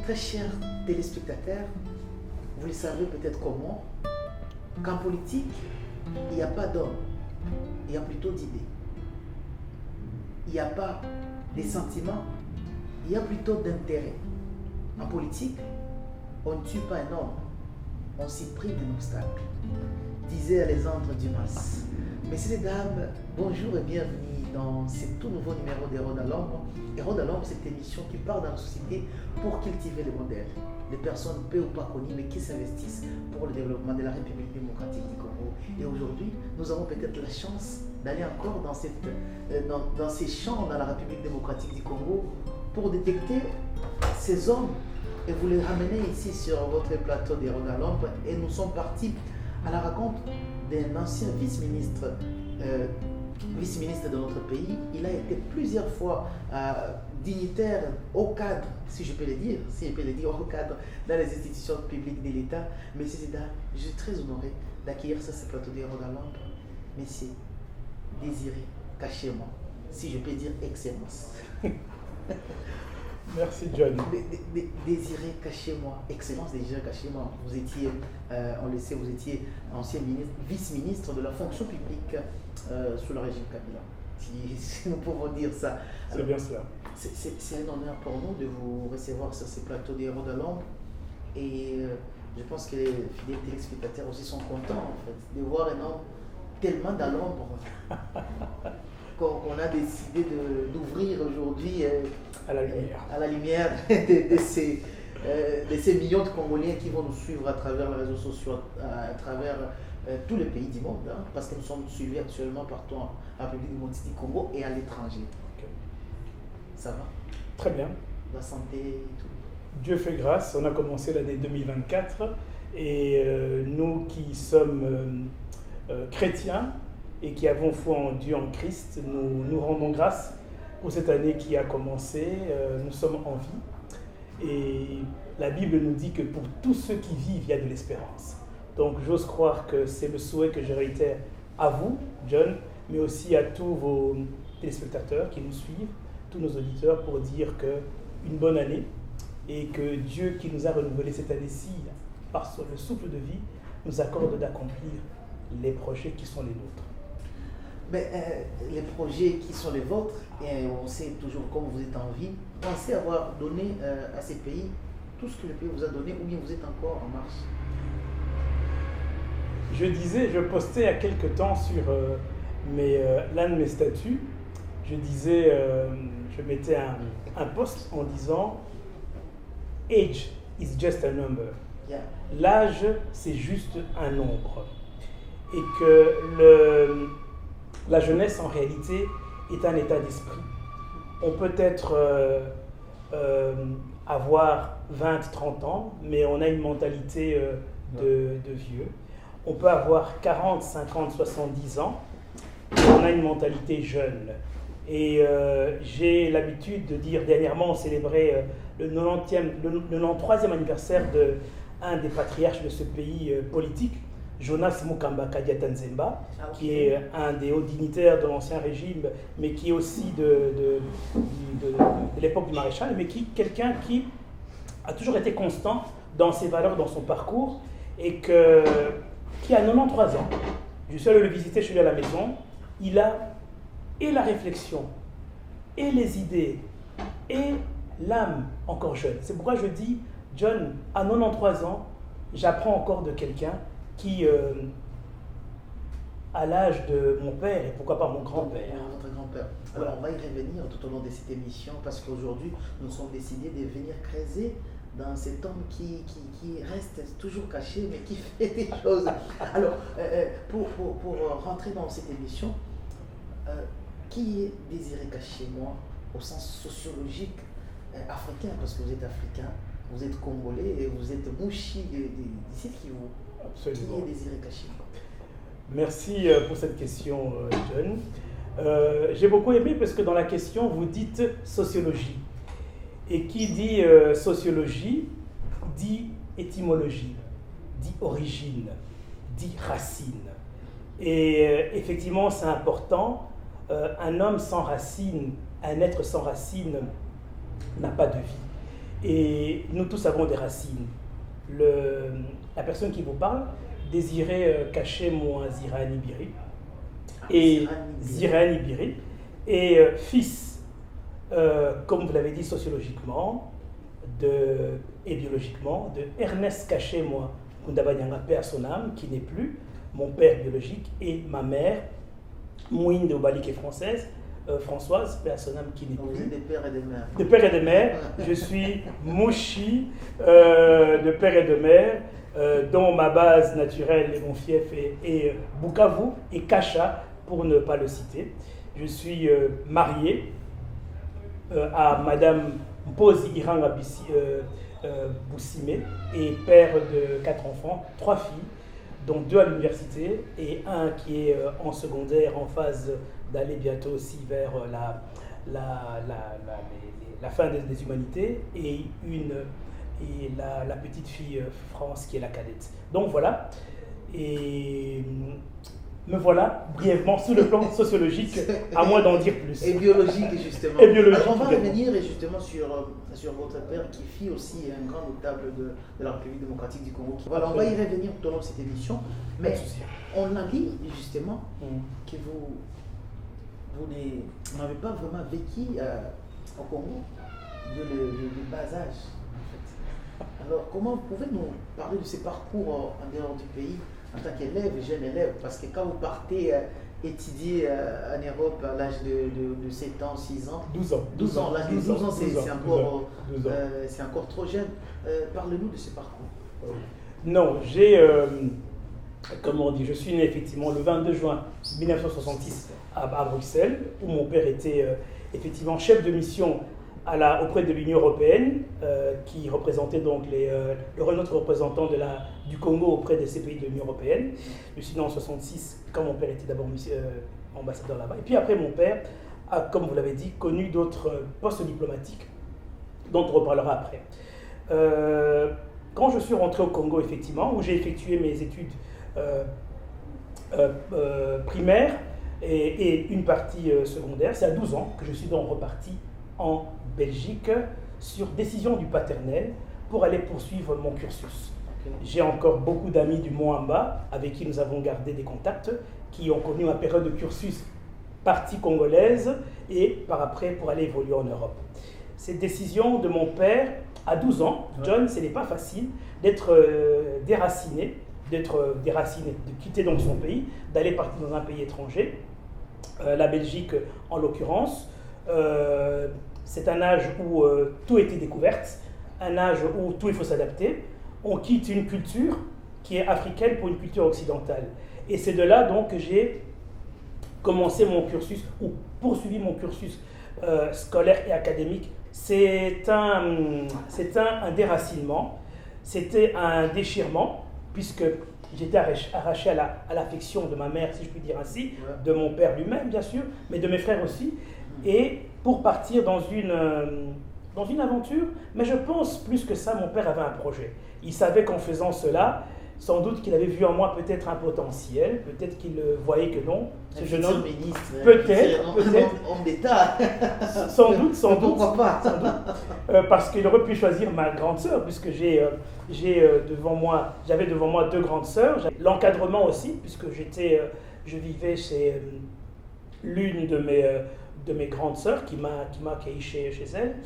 Très chers téléspectateurs, vous le savez peut-être comment, qu'en politique, il n'y a pas d'homme, il y a plutôt d'idées. Il n'y a pas de sentiments, il y a plutôt d'intérêt. En politique, on ne tue pas un homme, on supprime un obstacle, disait Alexandre Dumas. Messieurs et dames, bonjour et bienvenue dans ce tout nouveau numéro d'Héros à l'ombre. Héros à l'ombre, c'est une émission qui part dans la société pour cultiver les modèles, les personnes peu ou pas connues mais qui s'investissent pour le développement de la République démocratique du Congo. Et aujourd'hui, nous avons peut-être la chance d'aller encore dans ces champs dans la République démocratique du Congo pour détecter ces hommes et vous les ramener ici sur votre plateau d'Héros à l'ombre. Et nous sommes partis à la rencontre d'un ancien vice-ministre de notre pays. Il a été plusieurs fois dignitaire au cadre, si je peux le dire, au cadre dans les institutions publiques de l'État. Monsieur Zeda, je suis très honoré d'accueillir sur ce plateau d'Héros à l'ombre Monsieur Désiré Kachema, si je peux dire Excellence. Merci John. Désiré Kachema, Excellence Désiré Kachema, vous étiez, on le sait, vous étiez ancien vice-ministre de la fonction publique sous le régime Kabila. Si nous pouvons dire ça. C'est bien cela. C'est un honneur pour nous de vous recevoir sur ces plateaux des Héros de l'ombre. Et je pense que les fidèles téléspectateurs aussi sont contents en fait, de voir un homme tellement dans l'ombre qu'on a décidé d'ouvrir aujourd'hui à la lumière de ces millions de Congolais qui vont nous suivre à travers les réseaux sociaux, à travers tous les pays du monde, hein, parce que nous sommes suivis actuellement partout en République démocratique du Congo et à l'étranger. Okay. Ça va? Très bien. La santé et tout. Dieu fait grâce, on a commencé l'année 2024 et nous qui sommes chrétiens et qui avons foi en Dieu, en Christ, nous rendons grâce pour cette année qui a commencé. Nous sommes en vie et la Bible nous dit que pour tous ceux qui vivent, il y a de l'espérance. Donc j'ose croire que c'est le souhait que je réitère à vous, John, mais aussi à tous vos téléspectateurs qui nous suivent, tous nos auditeurs, pour dire qu'une bonne année et que Dieu qui nous a renouvelé cette année-ci par le souffle de vie nous accorde d'accomplir les projets qui sont les nôtres. Mais les projets qui sont les vôtres, et on sait toujours comme vous êtes en vie, pensez avoir donné à ces pays tout ce que le pays vous a donné, ou bien vous êtes encore en marche? Je postais il y a quelque temps sur l'un de mes statuts, je mettais un post en disant « Age is just a number ». Yeah. L'âge, c'est juste un nombre. Et que la jeunesse, en réalité, est un état d'esprit. On peut être avoir 20, 30 ans, mais on a une mentalité de vieux. On peut avoir 40, 50, 70 ans, mais on a une mentalité jeune. Et j'ai l'habitude de dire, dernièrement, on célébrait le 93e anniversaire d'un des patriarches de ce pays politique, Jonas Mukamba Kadiata Nzemba, qui est un des hauts dignitaires de l'ancien régime, mais qui est aussi de l'époque du maréchal, mais quelqu'un qui a toujours été constant dans ses valeurs, dans son parcours, et qui a 93 ans. Je suis allé le visiter, je suis allé à la maison. Il a et la réflexion, et les idées, et l'âme encore jeune. C'est pourquoi je dis, John, à 93 ans, j'apprends encore de quelqu'un qui, à l'âge de mon père, et pourquoi pas mon grand-père. Votre grand-père. Alors, on va y revenir tout au long de cette émission, parce qu'aujourd'hui, nous sommes décidés de venir creuser dans cet homme qui reste toujours caché, mais qui fait des choses. Alors, pour rentrer dans cette émission, qui est Désiré Kachema au sens sociologique africain, parce que vous êtes africain, vous êtes congolais et vous êtes mouchi d'ici Kivu. Absolument. Qui est Désiré Kachema? Merci pour cette question, John. J'ai beaucoup aimé parce que dans la question, vous dites sociologie. Et qui dit sociologie, dit étymologie, dit origine, dit racine. Et effectivement, c'est important. Un homme sans racine, un être sans racine n'a pas de vie. Et nous tous avons des racines. La personne qui vous parle désirait cacher moi Zirani Biri. Et Zirani Biri est fils, comme vous l'avez dit sociologiquement et biologiquement, de Ernest Caché-moi Kundabanyanga, paix à son âme, qui n'est plus, mon père biologique, et ma mère, Mouine de Obali, qui est française, Françoise, paix à son âme, qui n'est plus. Vous êtes des pères et des mères. De père et de mère. Je suis Mouchi, de père et de mère, dont ma base naturelle et mon fief est Bukavu et Kacha, pour ne pas le citer. Je suis marié à Madame Mpozi Iranga Boussime et père de 4 enfants, 3 filles, dont 2 à l'université et un qui est en secondaire, en phase d'aller bientôt aussi vers la fin des humanités, et la petite fille France qui est la cadette. Donc voilà, et me voilà brièvement sur le plan sociologique, à moins d'en dire plus. Et biologique, justement. Et biologique. Alors, on va revenir justement sur votre père qui fut aussi un grand notable de la République démocratique du Congo. Voilà, on va y revenir tout au long de cette émission. Mais on a dit justement que vous n'avez pas vraiment vécu au Congo de bas âge. En fait. Alors, comment vous pouvez nous parler de ces parcours en dehors du pays en tant qu'élève, jeune élève? Parce que quand vous partez étudier en Europe à l'âge de 7 ans, 6 ans, 12 ans. 12 ans, l'âge de 12 ans, c'est encore trop jeune. Parlez-nous de ce parcours. Non, je suis né effectivement le 22 juin 1966 à Bruxelles, où mon père était effectivement chef de mission auprès de l'Union européenne, qui représentait donc notre représentant du Congo auprès de ces pays de l'Union européenne. Je suis né en 1966, quand mon père était d'abord ambassadeur là-bas. Et puis après, mon père a, comme vous l'avez dit, connu d'autres postes diplomatiques, dont on reparlera après. Quand je suis rentré au Congo, effectivement, où j'ai effectué mes études primaires et une partie secondaire, c'est à 12 ans que je suis donc reparti en Belgique sur décision du paternel pour aller poursuivre mon cursus. J'ai encore beaucoup d'amis du Moamba avec qui nous avons gardé des contacts, qui ont connu ma période de cursus partie congolaise et par après pour aller évoluer en Europe. Cette décision de mon père à 12 ans, John, ce n'est pas facile d'être déraciné, de quitter donc son pays, d'aller partir dans un pays étranger, la Belgique en l'occurrence. C'est un âge où tout était découverte, un âge où tout il faut s'adapter. On quitte une culture qui est africaine pour une culture occidentale. Et c'est de là donc que j'ai commencé mon cursus, ou poursuivi mon cursus scolaire et académique. C'est un déracinement, c'était un déchirement, puisque j'étais arraché à l'affection de ma mère, si je puis dire ainsi, de mon père lui-même bien sûr, mais de mes frères aussi, et pour partir dans une aventure. Mais je pense plus que ça, mon père avait un projet. Il savait qu'en faisant cela, sans doute qu'il avait vu en moi peut-être un potentiel, peut-être qu'il voyait que non. Ce jeune homme, peut-être, homme d'État. Sans doute. Pourquoi pas? Sans doute. Parce qu'il aurait pu choisir ma grande sœur, puisque j'avais devant moi 2 grandes sœurs. L'encadrement aussi, puisque je vivais chez l'une de mes grandes sœurs qui m'a accueilli chez elle,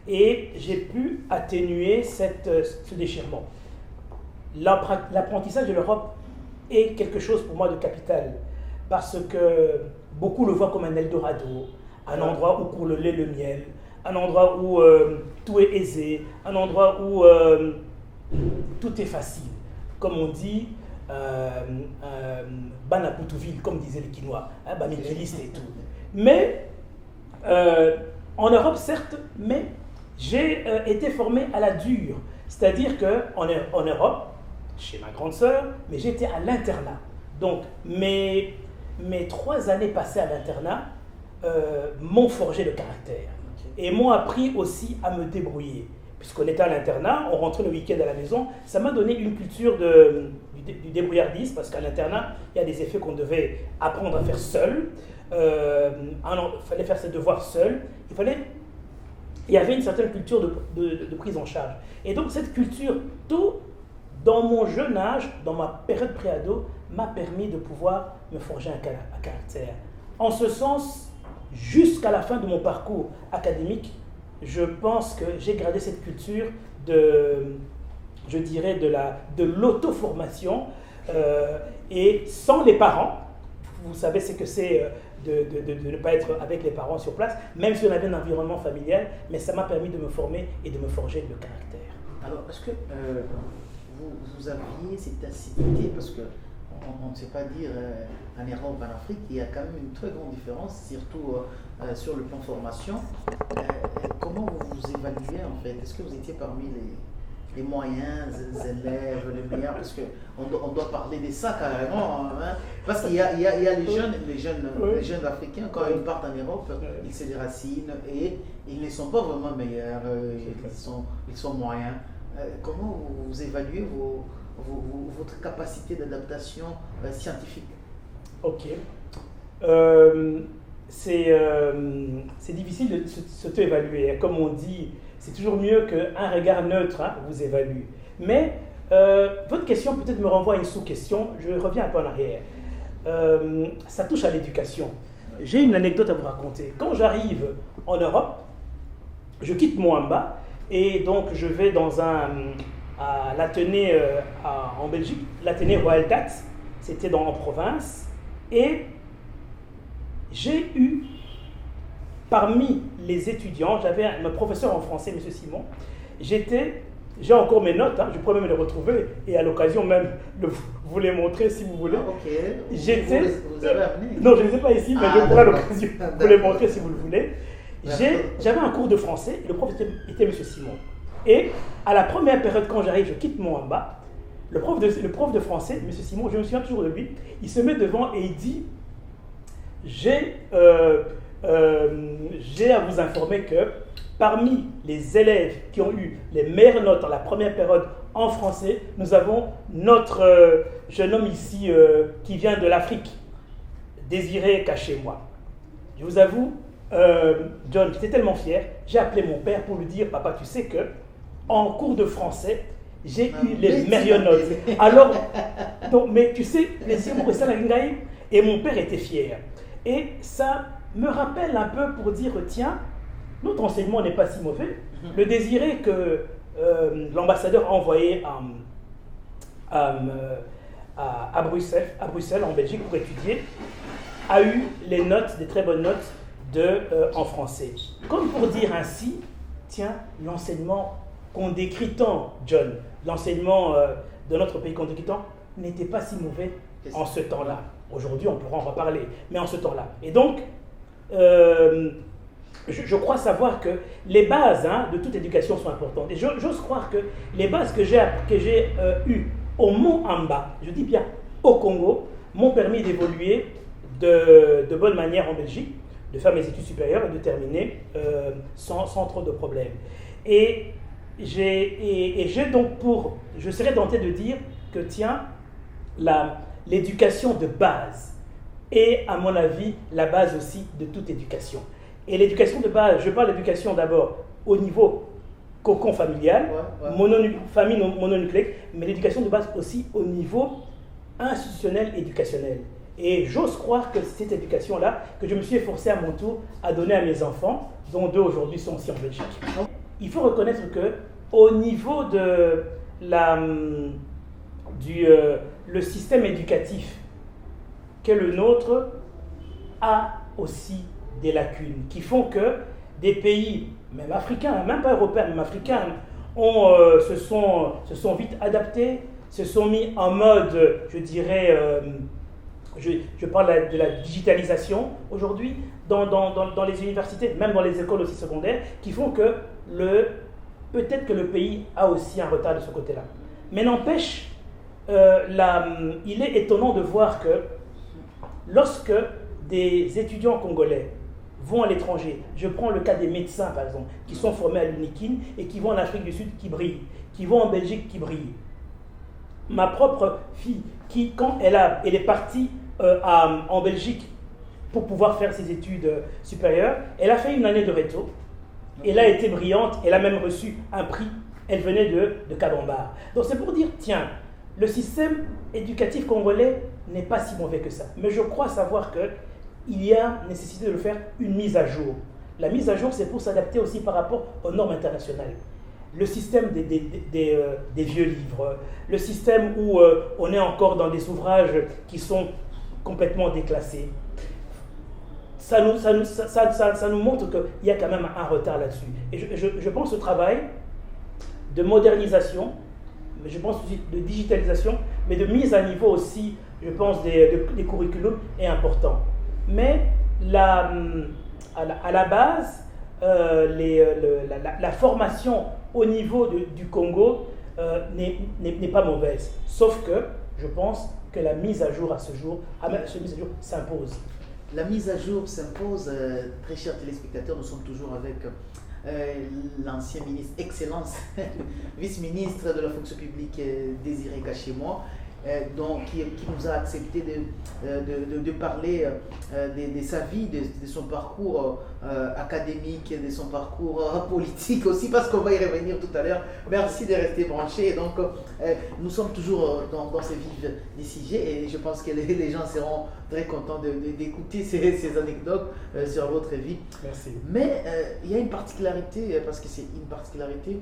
et j'ai pu atténuer ce déchirement. L'apprentissage de l'Europe est quelque chose pour moi de capital, parce que beaucoup le voient comme un Eldorado, un endroit où coule le lait, le miel, un endroit où tout est aisé, un endroit où tout est facile. Comme on dit, Banapoutuville, comme disaient les Quinois, Banigiliste et tout. Mais en Europe, certes, mais j'ai été formé à la dure. C'est-à-dire qu'en Europe, chez ma grande sœur, mais j'étais à l'internat. Donc, mes 3 années passées à l'internat m'ont forgé le caractère. Et m'ont appris aussi à me débrouiller. Puisqu'on était à l'internat, on rentrait le week-end à la maison, ça m'a donné une culture du débrouillardisme, parce qu'à l'internat, il y a des effets qu'on devait apprendre à faire seul. Il fallait faire ses devoirs seul. Il fallait il y avait une certaine culture de prise en charge. Et donc cette culture, tôt dans mon jeune âge, dans ma période pré-ado, m'a permis de pouvoir me forger un caractère. En ce sens, jusqu'à la fin de mon parcours académique, je pense que j'ai gardé cette culture je dirais, de l'auto-formation, et sans les parents. Vous savez ce que c'est de ne pas être avec les parents sur place, même si on avait un environnement familial, mais ça m'a permis de me former et de me forger le caractère. Alors, est-ce que vous aviez cette acidité, parce qu'on ne sait pas dire en Europe, en Afrique, il y a quand même une très grande différence, surtout sur le plan formation. Comment vous vous évaluez en fait? Est-ce que vous étiez parmi les moyens élèves, les meilleurs? Parce qu'on doit parler de ça carrément. Hein? Parce qu'il y a les jeunes Africains, quand ils partent en Europe, ils se déracinent et ils ne sont pas vraiment meilleurs, ils sont moyens. Comment vous évaluez votre capacité d'adaptation scientifique? Ok. C'est difficile de s'auto-évaluer. Comme on dit, c'est toujours mieux qu'un regard neutre vous évalue. Mais votre question peut-être me renvoie à une sous-question. Je reviens un peu en arrière. Ça touche à l'éducation. J'ai une anecdote à vous raconter. Quand j'arrive en Europe, je quitte Moamba et donc je vais à l'Athénée en Belgique, l'Athénée Royal Dax, c'était en province, et j'ai eu, parmi les étudiants, j'avais un professeur en français, M. Simon, j'ai encore mes notes, je pourrais même les retrouver, et à l'occasion même vous les montrer si vous voulez. Ok, vous avez amené? Non, je ne les ai pas ici, mais je pourrais à l'occasion vous les montrer si vous le voulez. J'avais un cours de français, le prof était M. Simon. Et à la première période, quand j'arrive, je quitte Moamba, le prof de français, M. Simon, je me souviens toujours de lui, il se met devant et il dit « J'ai à vous informer que parmi les élèves qui ont eu les meilleures notes dans la première période en français, nous avons notre jeune homme ici qui vient de l'Afrique, Désiré Cachez-moi. Je vous avoue, John, j'étais tellement fier, j'ai appelé mon père pour lui dire « Papa, tu sais que en cours de français, j'ai eu les meilleures notes. » Alors, donc, mais tu sais, et mon père était fier. Et ça me rappelle un peu pour dire, tiens, notre enseignement n'est pas si mauvais. Le Désiré que l'ambassadeur a envoyé à Bruxelles, en Belgique, pour étudier, a eu les notes, des très bonnes notes en français. Comme pour dire ainsi, tiens, l'enseignement qu'on décrit tant, John, l'enseignement de notre pays qu'on décrit tant, n'était pas si mauvais en ce temps-là. Aujourd'hui, on pourra en reparler, mais en ce temps-là. Et donc, je crois savoir que les bases de toute éducation sont importantes. Et j'ose croire que les bases que j'ai eues au Moamba, je dis bien au Congo, m'ont permis d'évoluer de bonne manière en Belgique, de faire mes études supérieures et de terminer sans trop de problèmes. Et j'ai donc je serais tenté de dire que tiens, l'éducation de base est, à mon avis, la base aussi de toute éducation. Et l'éducation de base, je parle d'éducation d'abord au niveau cocon familial, famille mononucléique, mais l'éducation de base aussi au niveau institutionnel, éducationnel. Et j'ose croire que c'est cette éducation-là que je me suis efforcé à mon tour à donner à mes enfants, dont 2 aujourd'hui sont aussi en Belgique. Il faut reconnaître que au niveau de le système éducatif qu'est le nôtre a aussi des lacunes qui font que des pays, même africains, même pas européens, même africains, se sont vite adaptés, se sont mis en mode, je dirais, je parle de la digitalisation aujourd'hui dans les universités, même dans les écoles aussi secondaires, qui font que peut-être que le pays a aussi un retard de ce côté-là. Mais n'empêche, il est étonnant de voir que lorsque des étudiants congolais vont à l'étranger, je prends le cas des médecins par exemple, qui sont formés à l'UNIKIN et qui vont en Afrique du Sud qui brillent, qui vont en Belgique qui brillent. Ma propre fille, quand elle est partie en Belgique pour pouvoir faire ses études supérieures, elle a fait une année de réto Elle a été brillante, elle a même reçu un prix. Elle venait de Kabambar. Donc c'est pour dire, tiens, le système éducatif congolais n'est pas si mauvais que ça. Mais je crois savoir qu'il y a nécessité de le faire une mise à jour. La mise à jour, c'est pour s'adapter aussi par rapport aux normes internationales. Le système des vieux livres, le système où on est encore dans des ouvrages qui sont complètement déclassés, ça nous montre qu'il y a quand même un retard là-dessus. Et je pense au travail de modernisation, mais je pense aussi de digitalisation, mais de mise à niveau aussi, je pense, des curriculums est important. Mais à la base, la formation au niveau du Congo n'est pas mauvaise. Sauf que je pense que la mise à jour s'impose. La mise à jour s'impose. Très chers téléspectateurs, nous sommes toujours avec l'ancien ministre, Excellence, vice-ministre de la fonction publique, Désiré Kachemwa, qui nous a accepté de parler de sa vie, de son parcours académique, de son parcours politique aussi, parce qu'on va y revenir tout à l'heure. Merci de rester branchés. Donc, nous sommes toujours dans ce vif des sujets et je pense que les gens seront très contents d'écouter ces anecdotes sur votre vie. Merci. Mais il y a une particularité, parce que c'est une particularité,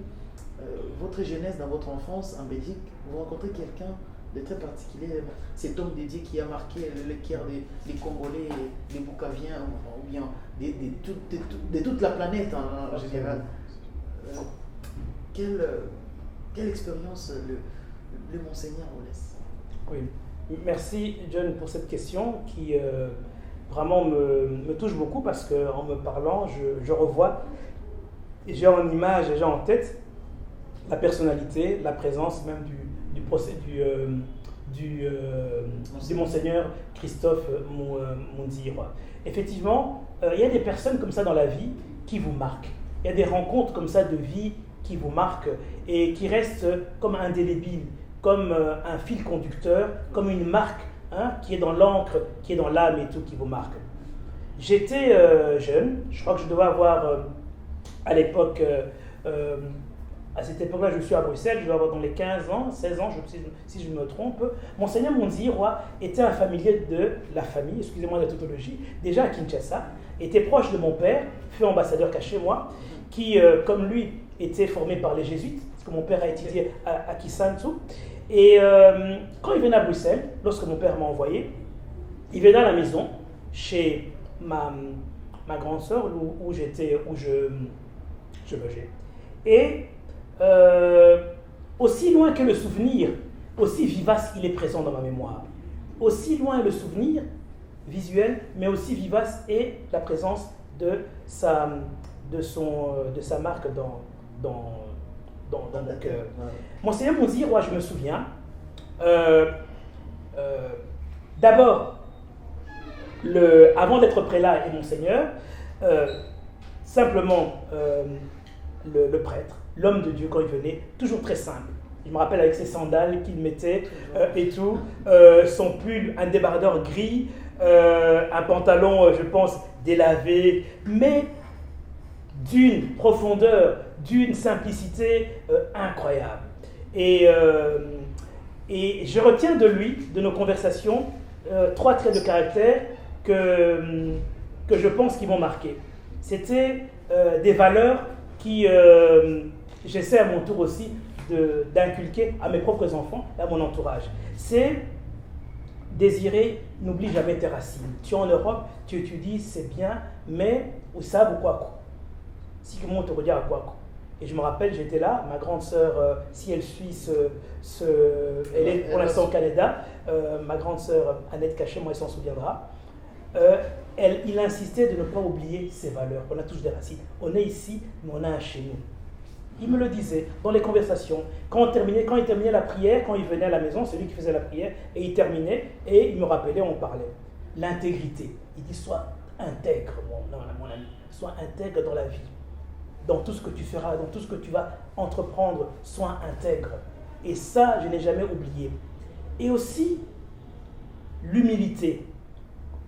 votre jeunesse, dans votre enfance en Belgique, vous rencontrez quelqu'un de très particulier, cet homme dédié qui a marqué le cœur des Congolais, des Bukaviens, ou bien de toute la planète en général. Quelle expérience le Monseigneur vous laisse? Oui, merci John pour cette question qui vraiment me touche beaucoup parce qu'en me parlant, je revois, j'ai en image, j'ai en tête la personnalité, la présence même du Monseigneur Christophe Monzirwa. Effectivement, il y a des personnes comme ça dans la vie qui vous marquent. Il y a des rencontres comme ça de vie qui vous marquent et qui restent comme indélébiles, comme un fil conducteur, comme une marque qui est dans l'encre, qui est dans l'âme et tout, qui vous marque. J'étais jeune, je crois que je devais avoir à l'époque... à cette époque-là, je suis à Bruxelles, je dois avoir dans les 15 ans, 16 ans, si je me trompe. Monseigneur Monzirwa était un familier de la famille, excusez-moi la tautologie, déjà à Kinshasa, était proche de mon père, fut ambassadeur Kachemwa, qui, comme lui, était formé par les jésuites, parce que mon père a étudié à Kisantu. Et quand il venait à Bruxelles, lorsque mon père m'a envoyé, il venait à la maison, chez ma grande sœur, où je logeais. Et aussi loin que le souvenir, aussi vivace il est présent dans ma mémoire. Aussi loin le souvenir visuel, mais aussi vivace est la présence de sa marque dans mon cœur. Monseigneur Monzirwa, je me souviens, d'abord, avant d'être prélat et Monseigneur, simplement le prêtre, l'homme de Dieu, quand il venait, toujours très simple. Je me rappelle avec ses sandales qu'il mettait et tout, son pull, un débardeur gris, un pantalon, je pense, délavé, mais d'une profondeur, d'une simplicité incroyable. Et je retiens de lui, de nos conversations, 3 traits de caractère que je pense qui m'ont marqué. C'était des valeurs qui j'essaie à mon tour aussi d'inculquer à mes propres enfants et à mon entourage. C'est désirer, n'oublie jamais tes racines. Tu es en Europe, tu étudies, c'est bien, mais où ça ou quoi? Si que moi te regarde à quoi? Et je me rappelle, j'étais là, ma grande sœur, si elle suit elle est pour l'instant au Canada, ma grande sœur Annette Kachemwa, elle s'en souviendra. Il insistait de ne pas oublier ses valeurs. On a tous des racines. On est ici, mais on a un chez nous. Il me le disait dans les conversations. Quand il terminait la prière, quand il venait à la maison, c'est lui qui faisait la prière, et il terminait, et il me rappelait, on parlait. L'intégrité. Il dit, sois intègre, mon ami. Sois intègre dans la vie. Dans tout ce que tu feras, dans tout ce que tu vas entreprendre, sois intègre. Et ça, je n'ai jamais oublié. Et aussi, l'humilité.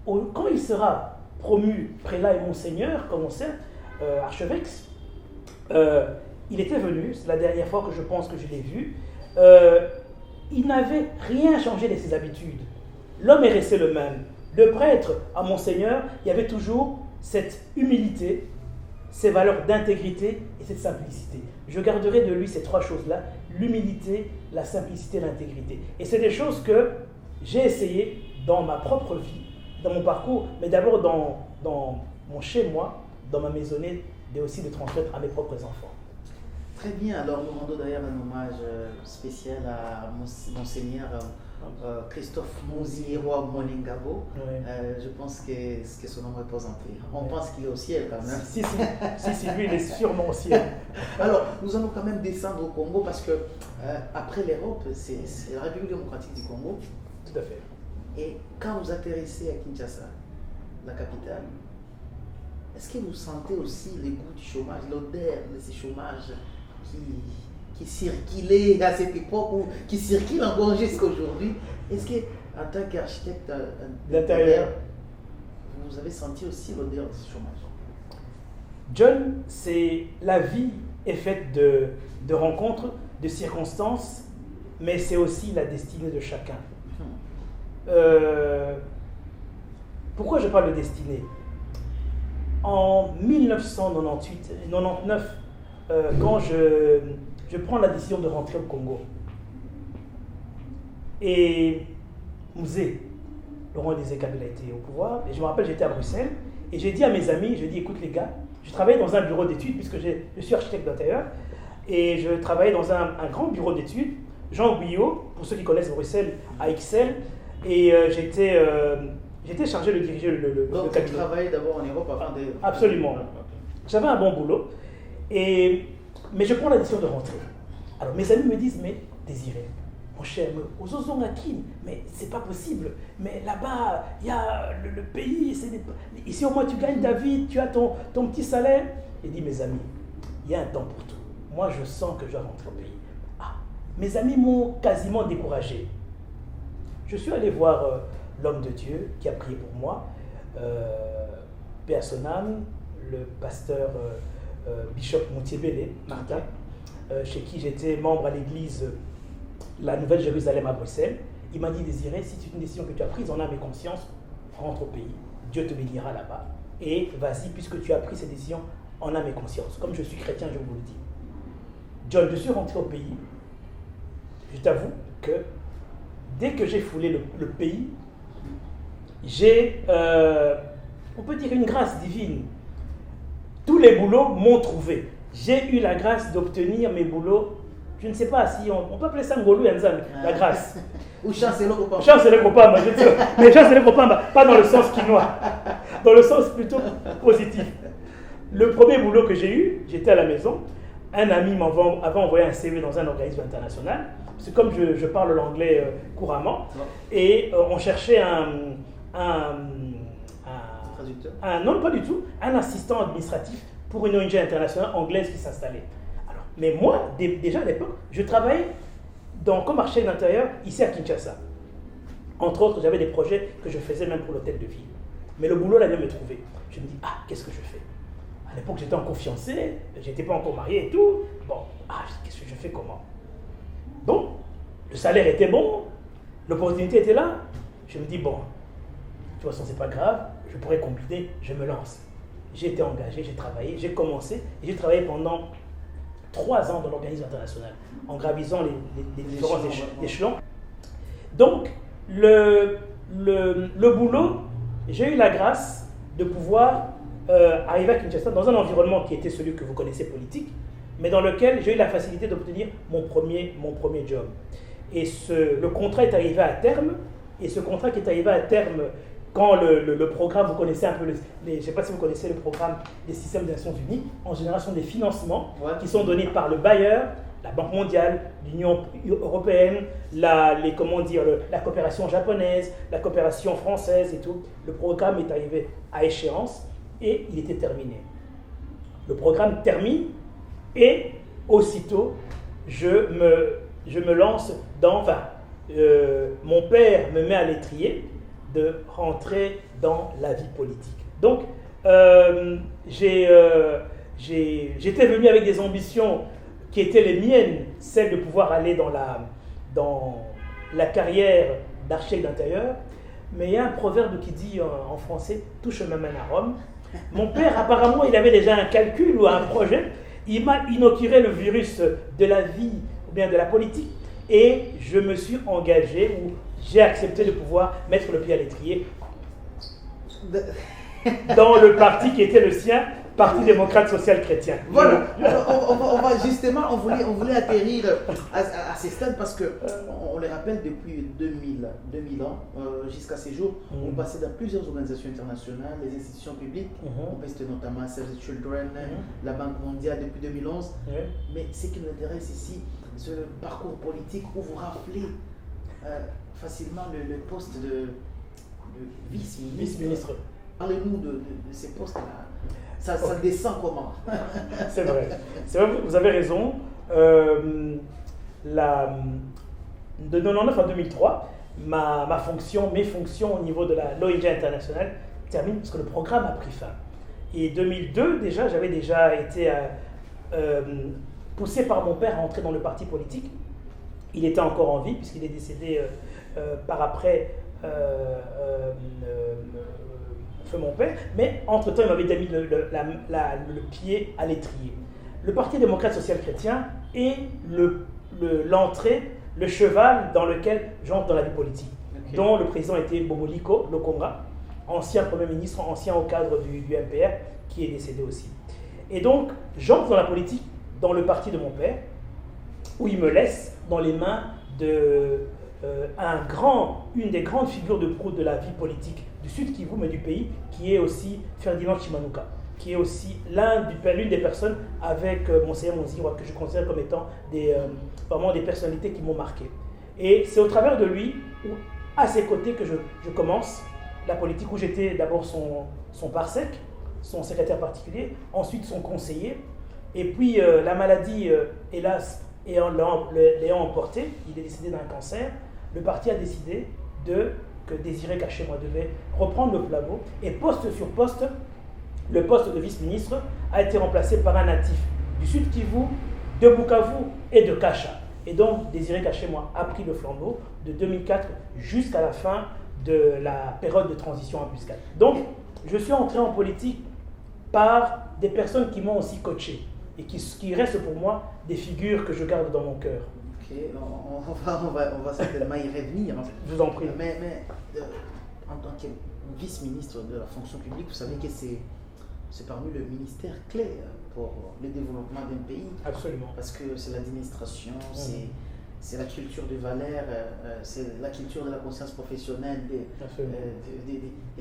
Quand il sera promu prélat et monseigneur, comme on sait, archevêque, Il était venu, c'est la dernière fois que je pense que je l'ai vu. Il n'avait rien changé de ses habitudes. L'homme est resté le même. Le prêtre, à Monseigneur, il y avait toujours cette humilité, ces valeurs d'intégrité et cette simplicité. Je garderai de lui ces trois choses-là, l'humilité, la simplicité et l'intégrité. Et c'est des choses que j'ai essayé dans ma propre vie, dans mon parcours, mais d'abord dans mon chez-moi, dans ma maisonnée, et aussi de transmettre à mes propres enfants. Très bien, alors nous rendons d'ailleurs un hommage spécial à Monseigneur Christophe Monziero Monengabo. Oui. Je pense que son nom repose en paix. On pense qu'il est au ciel quand même. Si, lui, il est sûrement au ciel. Alors, nous allons quand même descendre au Congo parce que après l'Europe, c'est la République démocratique du Congo. Tout à fait. Et quand vous atterrissez à Kinshasa, la capitale, est-ce que vous sentez aussi le goût du chômage, l'odeur de ce chômage qui circulait à cette époque ou qui circule encore jusqu'à aujourd'hui? Est-ce que, en tant qu'architecte d'intérieur, vous avez senti aussi l'odeur de ce chômage? John, c'est la vie est faite de rencontres, de circonstances, mais c'est aussi la destinée de chacun. Pourquoi je parle de destinée? En 1999, quand je prends la décision de rentrer au Congo, et Mouzé, Laurent Désiré Kabila était au pouvoir, et je me rappelle, j'étais à Bruxelles, et j'ai dit à mes amis, j'ai dit, écoute les gars, je travaillais dans un bureau d'études, puisque je suis architecte d'intérieur, et je travaillais dans un grand bureau d'études, Jean Guyot, pour ceux qui connaissent Bruxelles, à Ixelles, et j'étais chargé de diriger le Donc, cabinet. vous travaillez d'abord en Europe avant de... Absolument. J'avais un bon boulot, mais je prends la décision de rentrer. Alors mes amis me disent, mais Désiré, mon cher, aux Ozongakin, mais c'est pas possible. Mais là-bas, il y a le pays, ici au moins tu gagnes ta vie, tu as ton petit salaire. Il dit, mes amis, il y a un temps pour tout. Moi, je sens que je dois rentrer au pays. Mes amis m'ont quasiment découragé. Je suis allé voir l'homme de Dieu qui a prié pour moi, paix à son âme, le pasteur Bishop Moutiébélé, Martin, chez qui j'étais membre à l'église La Nouvelle Jérusalem à Bruxelles. Il m'a dit, Désiré, si c'est une décision que tu as prise en âme et conscience, rentre au pays. Dieu te bénira là-bas. Et vas-y, puisque tu as pris cette décision en âme et conscience. Comme je suis chrétien, je vous le dis. John, je suis rentré au pays. Je t'avoue que dès que j'ai foulé le pays, j'ai, on peut dire, une grâce divine. Tous les boulots m'ont trouvé. J'ai eu la grâce d'obtenir mes boulots. Je ne sais pas si on peut appeler ça Ngolou Yanzam, la grâce. Ou chancelier Kopamba. Chancelier Kopamba, je dis. Mais chancelier Kopamba, pas dans le sens quinois, dans le sens plutôt positif. Le premier boulot que j'ai eu, j'étais à la maison. Un ami avait envoyé un CV dans un organisme international. C'est comme je parle l'anglais couramment. Et on cherchait non, pas du tout, un assistant administratif pour une ONG internationale anglaise qui s'installait. Alors, mais moi, déjà à l'époque, je travaillais comme architecte d'intérieur ici à Kinshasa. Entre autres, j'avais des projets que je faisais même pour l'hôtel de ville. Mais le boulot là vient me trouver. Je me dis, qu'est-ce que je fais? À l'époque, j'étais encore fiancé, j'étais pas encore marié et tout. Bon, qu'est-ce que je fais, comment? Donc, le salaire était bon, l'opportunité était là. Je me dis, bon, de toute façon, c'est pas grave, je pourrais combiner, je me lance. J'ai été engagé, j'ai travaillé, j'ai commencé, et j'ai travaillé pendant 3 ans dans l'organisme international, en gravisant les différents échelons. Donc, le boulot, j'ai eu la grâce de pouvoir arriver à Kinshasa dans un environnement qui était celui que vous connaissez politique, mais dans lequel j'ai eu la facilité d'obtenir mon premier job. Et le contrat est arrivé à terme, et ce contrat qui est arrivé à terme quand le programme, vous connaissez un peu, je ne sais pas si vous connaissez le programme des systèmes des Nations Unies, en général, ce sont des financements qui sont donnés par le bailleur, la Banque mondiale, l'Union européenne, la coopération japonaise, la coopération française et tout. Le programme est arrivé à échéance et il était terminé. Le programme termine et aussitôt, je me lance mon père me met à l'étrier de rentrer dans la vie politique. Donc, j'ai j'étais venu avec des ambitions qui étaient les miennes, celles de pouvoir aller dans la carrière d'architecte d'intérieur. Mais il y a un proverbe qui dit en français « tout chemin mène à Rome ». Mon père, apparemment, il avait déjà un calcul ou un projet. Il m'a inauguré le virus de la vie ou bien de la politique et je me suis engagé ou j'ai accepté de pouvoir mettre le pied à l'étrier dans le parti qui était le sien, Parti démocrate social chrétien. Voilà, on va justement, on voulait atterrir à ces stades parce que on les rappelle depuis 2000 ans jusqu'à ces jours, on passait dans plusieurs organisations internationales, les institutions publiques, on peut citer notamment Save the Children, la Banque mondiale depuis 2011. Mais ce qui nous intéresse ici, ce parcours politique où vous rappelez facilement le poste de vice-ministre. Parlez-nous de ces postes-là. Ça descend comment? C'est vrai, vous avez raison. De 1999 à 2003, mes fonctions au niveau de l'ONG internationale terminent parce que le programme a pris fin. Et 2002, j'avais déjà été poussé par mon père à entrer dans le parti politique. Il était encore en vie puisqu'il est décédé par après. Mon père, mais entre-temps, il m'avait déjà mis le pied à l'étrier. Le Parti démocrate social chrétien est l'entrée, le cheval dans lequel j'entre dans la vie politique, dont le président était Boboliko Lokonga, ancien Premier ministre, ancien au cadre du MPR, qui est décédé aussi. Et donc, j'entre dans la politique, dans le parti de mon père, où il me laisse dans les mains de une des grandes figures de proue de la vie politique du Sud Kivu, mais du pays, qui est aussi Ferdinand Chimanuka, qui est aussi l'une des personnes avec Monseigneur Monzirwa, que je considère comme étant vraiment des personnalités qui m'ont marqué. Et c'est au travers de lui, à ses côtés, que je commence la politique, où j'étais d'abord son parsec, son secrétaire particulier, ensuite son conseiller, et puis la maladie, hélas, l'ayant emporté, il est décédé d'un cancer. Le parti a décidé que Désiré Kachémois devait reprendre le flambeau et poste sur poste, le poste de vice-ministre a été remplacé par un natif du Sud Kivu, de Bukavu et de Kacha. Et donc Désiré Kachémois a pris le flambeau de 2004 jusqu'à la fin de la période de transition embuscade. Donc je suis entré en politique par des personnes qui m'ont aussi coaché et qui restent pour moi des figures que je garde dans mon cœur. Ok, on va certainement y revenir. Je vous en prie. Mais en tant que vice-ministre de la fonction publique, vous savez que c'est parmi le ministère clé pour le développement d'un pays. Absolument. Parce que c'est l'administration, c'est la culture des valeurs, c'est la culture de la conscience professionnelle des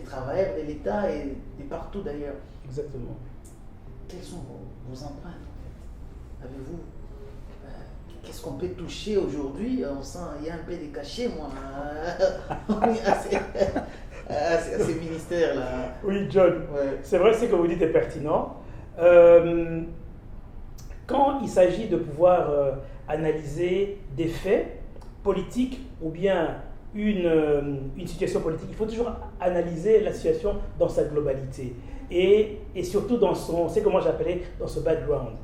travailleurs de l'État et de partout d'ailleurs. Exactement. Quelles sont vos empreintes? Avez-vous qu'est-ce qu'on peut toucher aujourd'hui? On sent, il y a un peu de cachet, moi, à ces ministères-là. Oui, John, c'est vrai, ce que vous dites est pertinent. Quand il s'agit de pouvoir analyser des faits politiques ou bien une situation politique, il faut toujours analyser la situation dans sa globalité et surtout dans c'est comment j'appelais dans ce background.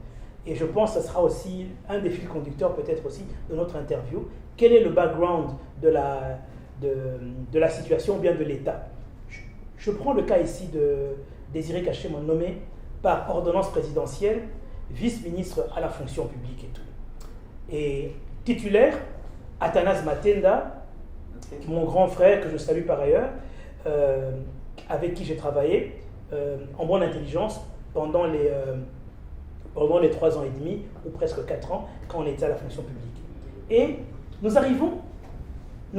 Et je pense que ce sera aussi un des fils conducteurs peut-être aussi de notre interview. Quel est le background de la situation ou bien de l'État? Je prends le cas ici de Désiré Kachémois, nommé par ordonnance présidentielle vice-ministre à la fonction publique et tout. Et titulaire, Athanase Matenda, mon grand frère que je salue par ailleurs, avec qui j'ai travaillé en bonne intelligence pendant les 3 ans et demi, ou presque 4 ans, quand on était à la fonction publique. Et nous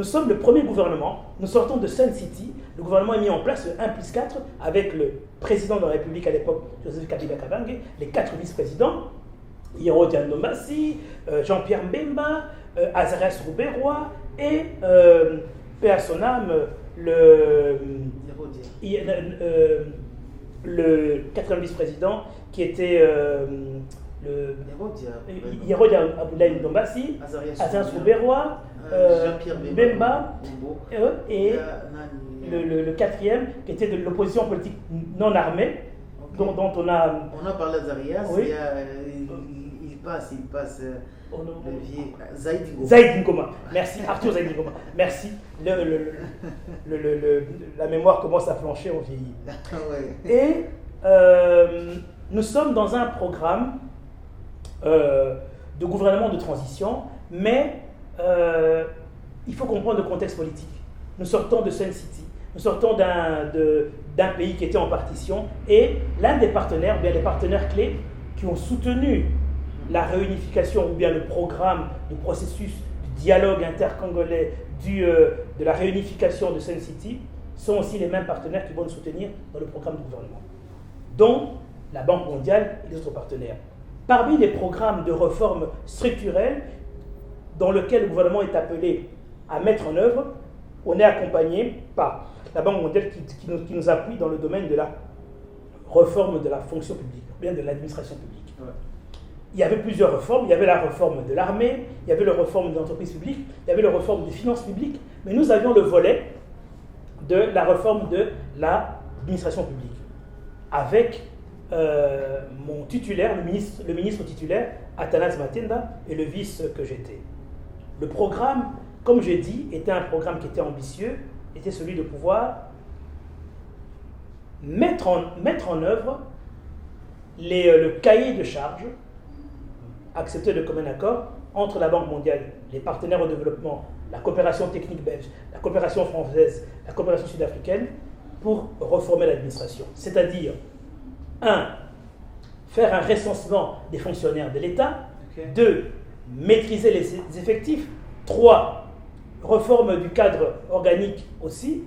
sommes le premier gouvernement, nous sortons de Sun City, le gouvernement a mis en place le 1+4 avec le président de la République à l'époque, Joseph Kabila Kabange, les 4 vice-présidents, Hiro Diandomasi, Jean-Pierre Mbemba, Azarias Rouberois et, paix à son âme, le 4e vice-président qui était Hiro Aboulaye Ndombasi, Azarias Rouberois, Mbemba et le 4e qui était de l'opposition politique non armée, dont on a... On a parlé d'Arias, Oui. Il passe le vieux Zaïd Ngoma. Zaïd Ngoma. Merci, Arthur Zaïd Ngoma. Merci. La mémoire commence à flancher, on vieillit. Ouais. Et nous sommes dans un programme de gouvernement de transition, mais il faut comprendre le contexte politique. Nous sortons de Sun City, nous sortons d'un pays qui était en partition, et l'un des partenaires, bien les partenaires clés qui ont soutenu la réunification ou bien le programme, le processus du dialogue intercongolais, de la réunification de Sun City, sont aussi les mêmes partenaires qui vont nous soutenir dans le programme du gouvernement, dont la Banque mondiale et les autres partenaires. Parmi les programmes de réforme structurelle dans lesquels le gouvernement est appelé à mettre en œuvre, on est accompagné par la Banque mondiale qui nous appuie dans le domaine de la réforme de la fonction publique, ou bien de l'administration publique. Ouais. Il y avait plusieurs réformes. Il y avait la réforme de l'armée, il y avait la réforme de l'entreprise publique, il y avait la réforme des finances publiques, mais nous avions le volet de la réforme de l'administration publique, avec mon titulaire, le ministre titulaire, Athanase Matenda, et le vice que j'étais. Le programme, comme j'ai dit, était un programme qui était ambitieux, était celui de pouvoir mettre en œuvre le cahier de charges accepté de commun accord entre la Banque mondiale, les partenaires au développement, la coopération technique belge, la coopération française, la coopération sud-africaine, pour reformer l'administration. C'est-à-dire, 1. Faire un recensement des fonctionnaires de l'État. Okay. 2. Maîtriser les effectifs. 3. Réforme du cadre organique aussi.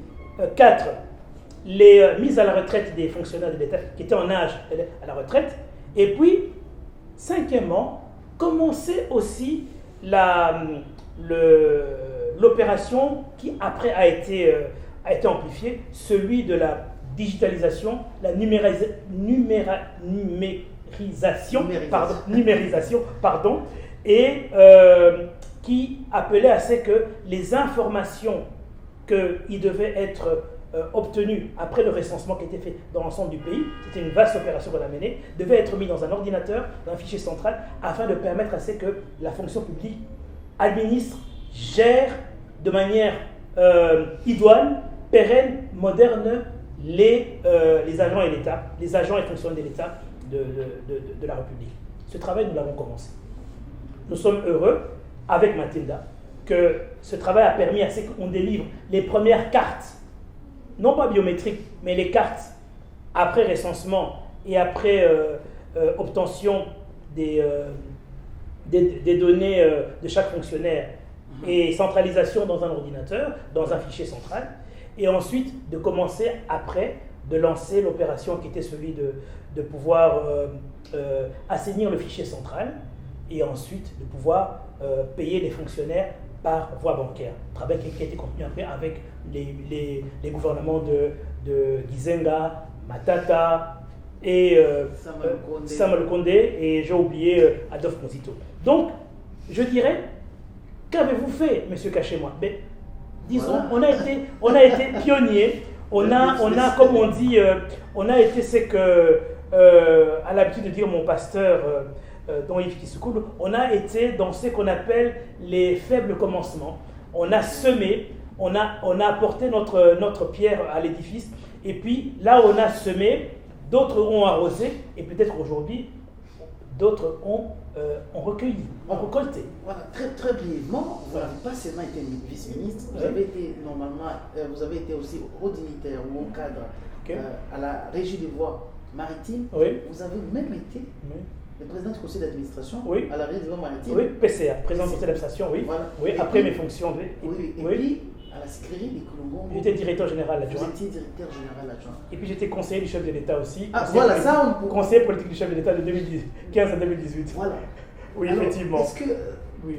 4. Les mises à la retraite des fonctionnaires de l'État qui étaient en âge à la retraite. Et puis, 5e, commencer aussi l'opération qui après a été amplifiée, celui de la digitalisation, la numérisation, et qui appelait à ce que les informations qui devaient être obtenues après le recensement qui était fait dans l'ensemble du pays, c'était une vaste opération qu'on a menée, devaient être mis dans un ordinateur, dans un fichier central, afin de permettre à ce que la fonction publique administre, gère de manière idoine, pérenne, moderne, les agents et l'État, les agents et fonctionnaires de l'État de la République. Ce travail, nous l'avons commencé. Nous sommes heureux, avec Matilda, que ce travail a permis à ce qu'on délivre les premières cartes, non pas biométriques, mais les cartes après recensement et après obtention des données de chaque fonctionnaire et centralisation dans un ordinateur, dans un fichier central, et ensuite de commencer après de lancer l'opération qui était celui de pouvoir assainir le fichier central et ensuite de pouvoir payer les fonctionnaires par voie bancaire. Travail qui a été continué après avec les gouvernements de Gizenga, Matata et Samuel Kondé, et j'ai oublié Adolphe Mozito. Donc, je dirais, qu'avez-vous fait, monsieur Cachez-moi? Disons, voilà. on a été pionniers, on a, comme on dit, on a été ce que, à l'habitude de dire mon pasteur, dont Yves Kisukoul, on a été dans ce qu'on appelle les faibles commencements. On a semé, on a apporté notre pierre à l'édifice, et puis là où on a semé, d'autres ont arrosé, et peut-être aujourd'hui, d'autres ont recueilli, ont récolté. Voilà, très, très brièvement, vous n'avez pas seulement été vice-ministre, vous avez été normalement, vous avez été aussi haut dignitaire ou haut cadre à la Régie des voies maritimes. Oui. Vous avez même été le président du conseil d'administration à la Régie des voies maritimes. Oui, PCA, président du conseil d'administration, oui. Voilà. Oui, et après puis, mes fonctions. Oui, et puis à la Sécurité des Colombo. J'étais directeur général adjoint. Vous étiez directeur général adjoint. Et puis j'étais conseiller du chef de l'État aussi. Ah, voilà, ça on peut... Conseiller politique du chef de l'État de 2015 à 2018. Voilà. Oui, alors, effectivement. Est-ce que... Oui.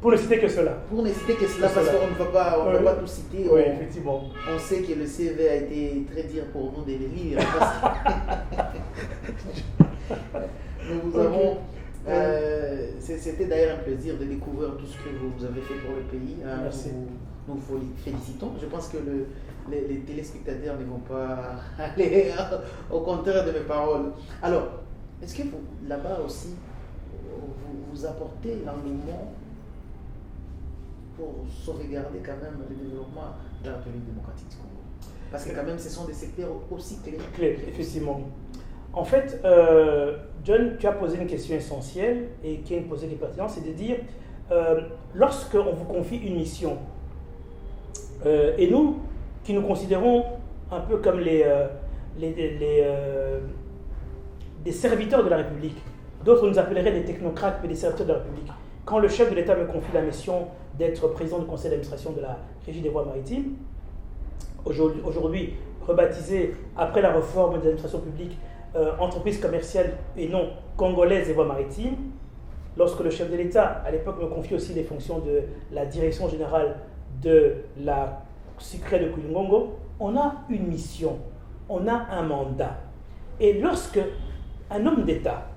Pour ne citer que cela. Pour ne citer que cela, parce qu'on ne va pas tout citer. Oui, effectivement. On sait que le CV a été très dur pour nous de le lire. Mais nous avons C'était d'ailleurs un plaisir de découvrir tout ce que vous avez fait pour le pays. Merci. Nous vous félicitons. Je pense que les téléspectateurs ne vont pas aller au contraire de mes paroles. Alors, est-ce que vous, là-bas aussi, vous apportez l'engouement pour sauvegarder quand même le développement de la République démocratique du Congo? Parce que quand même, ce sont des secteurs aussi clés. Effectivement. En fait, John, tu as posé une question essentielle et qui est une posée qui est pertinente, c'est de dire, lorsque on vous confie une mission, et nous, qui nous considérons un peu comme des serviteurs de la République, d'autres nous appelleraient des technocrates, mais des serviteurs de la République. Quand le chef de l'État me confie la mission d'être président du conseil d'administration de la Régie des voies maritimes, aujourd'hui rebaptisée après la réforme de l'administration publique entreprise commerciale et non congolaise des voies maritimes, lorsque le chef de l'État, à l'époque, me confie aussi les fonctions de la direction générale de la sucrière de Koulingongo, on a une mission, on a un mandat. Et lorsque un homme d'État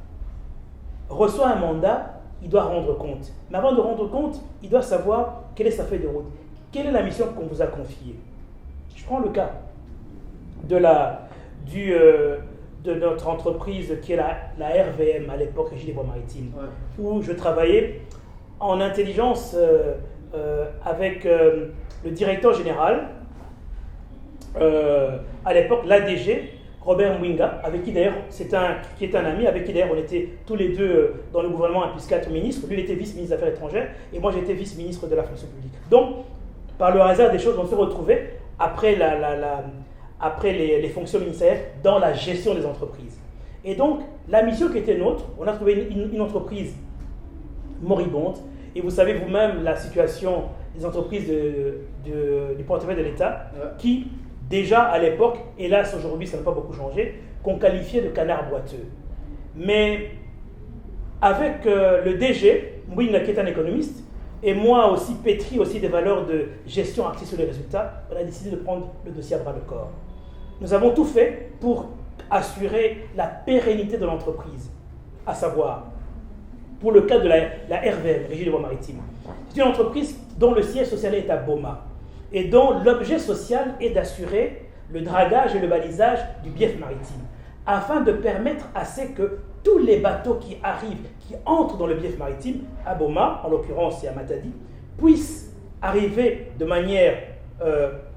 reçoit un mandat, il doit rendre compte. Mais avant de rendre compte, il doit savoir quelle est sa feuille de route, quelle est la mission qu'on vous a confiée. Je prends le cas de notre entreprise qui est la RVM, à l'époque, Régie des voies maritimes, où je travaillais en intelligence avec le directeur général, à l'époque l'ADG, Robert Mwinga, avec qui d'ailleurs, qui est un ami, avec qui d'ailleurs on était tous les deux dans le gouvernement, plus 4 ministres. Lui, il était vice-ministre des Affaires étrangères et moi, j'étais vice-ministre de la fonction publique. Donc, par le hasard des choses, on se retrouvait après les fonctions ministérielles dans la gestion des entreprises. Et donc, la mission qui était nôtre, on a trouvé une entreprise moribonde. Et vous savez vous-même la situation des entreprises du portefeuille de l'État qui, déjà à l'époque, hélas aujourd'hui ça n'a pas beaucoup changé, qu'on qualifiait de canard boiteux. Mais avec le DG, Mwinga qui est un économiste, et moi aussi pétri aussi des valeurs de gestion axée sur les résultats, on a décidé de prendre le dossier à bras le corps. Nous avons tout fait pour assurer la pérennité de l'entreprise, à savoir, pour le cas de la RVM, Régie des voies maritimes. C'est une entreprise dont le siège social est à Boma et dont l'objet social est d'assurer le dragage et le balisage du bief maritime, afin de permettre à ce que tous les bateaux qui arrivent, qui entrent dans le bief maritime, à Boma, en l'occurrence et à Matadi, puissent arriver de manière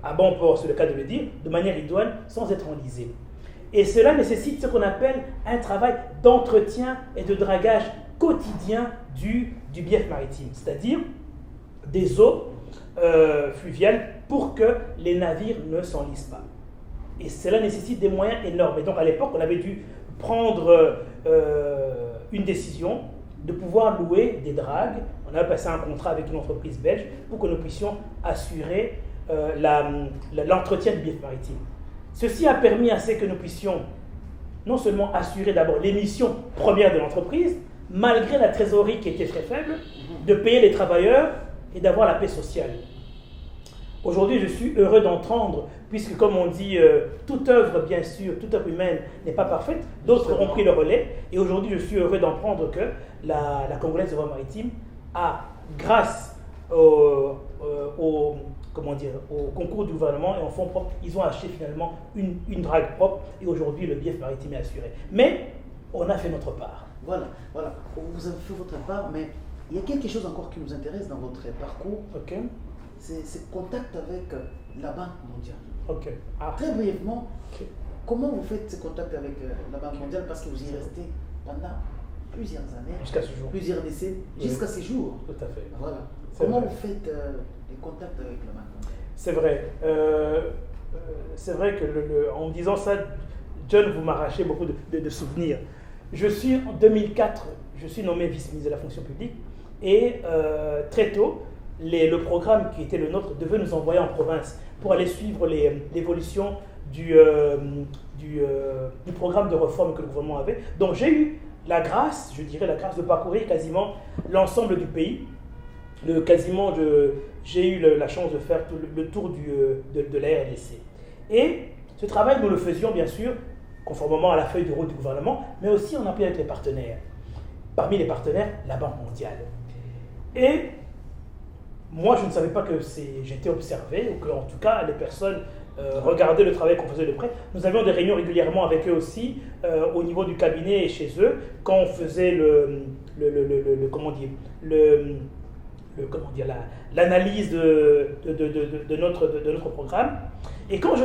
à bon port, c'est le cas de le dire, de manière idoine, sans être enlisés. Et cela nécessite ce qu'on appelle un travail d'entretien et de dragage quotidien du bief maritime, c'est-à-dire des eaux fluviales pour que les navires ne s'enlisent pas. Et cela nécessite des moyens énormes. Et donc à l'époque, on avait dû prendre une décision de pouvoir louer des dragues. On avait passé un contrat avec une entreprise belge pour que nous puissions assurer l'entretien du bief maritime. Ceci a permis à ce que nous puissions non seulement assurer d'abord les missions premières de l'entreprise, malgré la trésorerie qui était très faible, de payer les travailleurs et d'avoir la paix sociale. Aujourd'hui, je suis heureux d'entendre, puisque comme on dit, toute œuvre, bien sûr, toute œuvre humaine n'est pas parfaite, d'autres ont pris le relais, et aujourd'hui, je suis heureux d'apprendre que la Congolaise des voies maritimes a, grâce au concours du gouvernement et en fonds propres, ils ont acheté finalement une drague propre, et aujourd'hui, le bief maritime est assuré. Mais on a fait notre part. Voilà. Vous avez fait votre part, mais il y a quelque chose encore qui nous intéresse dans votre parcours. Ok. C'est contact avec la Banque mondiale. Ok. Très brièvement, comment vous faites ce contact avec la Banque mondiale, parce que vous y restez pendant plusieurs années, jusqu'à ce jour, plusieurs décennies, jusqu'à ces jours. Tout à fait. Voilà. Comment vous faites les contacts avec la Banque mondiale? C'est vrai. C'est vrai que en disant ça, John, vous m'arrachez beaucoup de souvenirs. En 2004, je suis nommé vice-ministre de la fonction publique et très tôt, le programme qui était le nôtre devait nous envoyer en province pour aller suivre l'évolution du programme de réforme que le gouvernement avait. Donc j'ai eu la grâce de parcourir quasiment l'ensemble du pays. J'ai eu la chance de faire le tour de la RDC. Et ce travail, nous le faisions bien sûr conformément à la feuille de route du gouvernement, mais aussi en appui avec les partenaires. parmi les partenaires, la Banque mondiale. Et moi, je ne savais pas que j'étais observé, ou que, en tout cas, les personnes regardaient le travail qu'on faisait de près. Nous avions des réunions régulièrement avec eux aussi, au niveau du cabinet et chez eux, quand on faisait l'analyse de notre programme. Et quand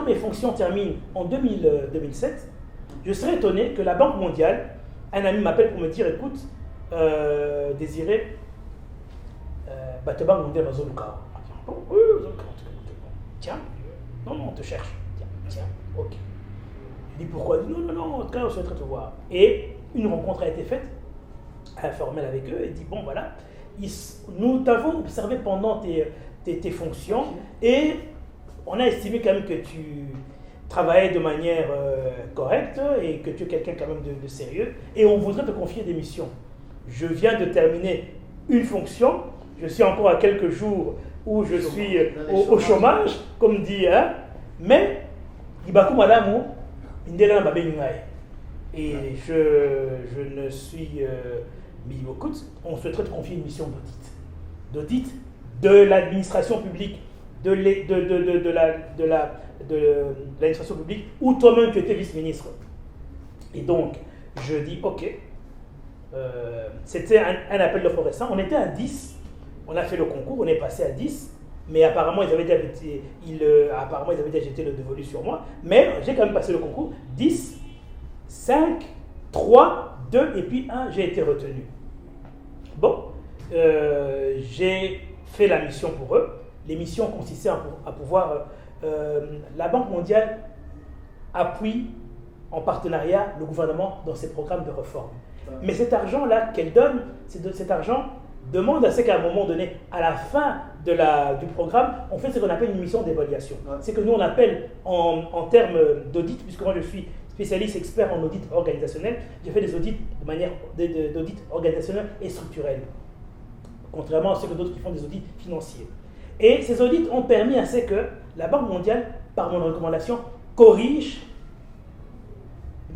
mes fonctions terminent en 2007, je serais étonné que la Banque mondiale, un ami m'appelle pour me dire, écoute, Désiré, la Banque mondiale va se tiens, non, on te cherche. Tiens, ok. Je dis pourquoi? Non, en tout cas, on souhaiterait te voir. Et une rencontre a été faite, informelle avec eux, et dit, bon, voilà, nous t'avons observé pendant tes fonctions, et on a estimé quand même que tu travaillais de manière correcte, et que tu es quelqu'un quand même de sérieux, et on voudrait te confier des missions. Je viens de terminer une fonction, je suis encore à quelques jours où je suis au chômage, comme dit, hein, mais Ibakou Madame, et je ne suis. On souhaiterait te confier une mission d'audit de l'administration publique, de l'administration publique, où toi-même tu étais vice-ministre. Et donc, je dis ok. C'était un appel d'offres récent. On était à 10. On a fait le concours, on est passé à 10. Mais apparemment, ils avaient déjà jeté le dévolu sur moi. Mais j'ai quand même passé le concours. 10, 5, 3, 2 et puis 1, j'ai été retenu. Bon, j'ai fait la mission pour eux. Les missions consistaient à pouvoir... la Banque mondiale appuie en partenariat le gouvernement dans ses programmes de réforme. Mais cet argent-là qu'elle donne, cet argent demande à ce qu'à un moment donné, à la fin du programme, on fait ce qu'on appelle une mission d'évaluation. Ouais. C'est que nous, on appelle en termes d'audit, puisque moi je suis spécialiste expert en audit organisationnel, j'ai fait des audits de manière d'audit organisationnel et structurel, contrairement à ceux que d'autres qui font des audits financiers. Et ces audits ont permis à ce que la Banque mondiale, par mon recommandation, corrige,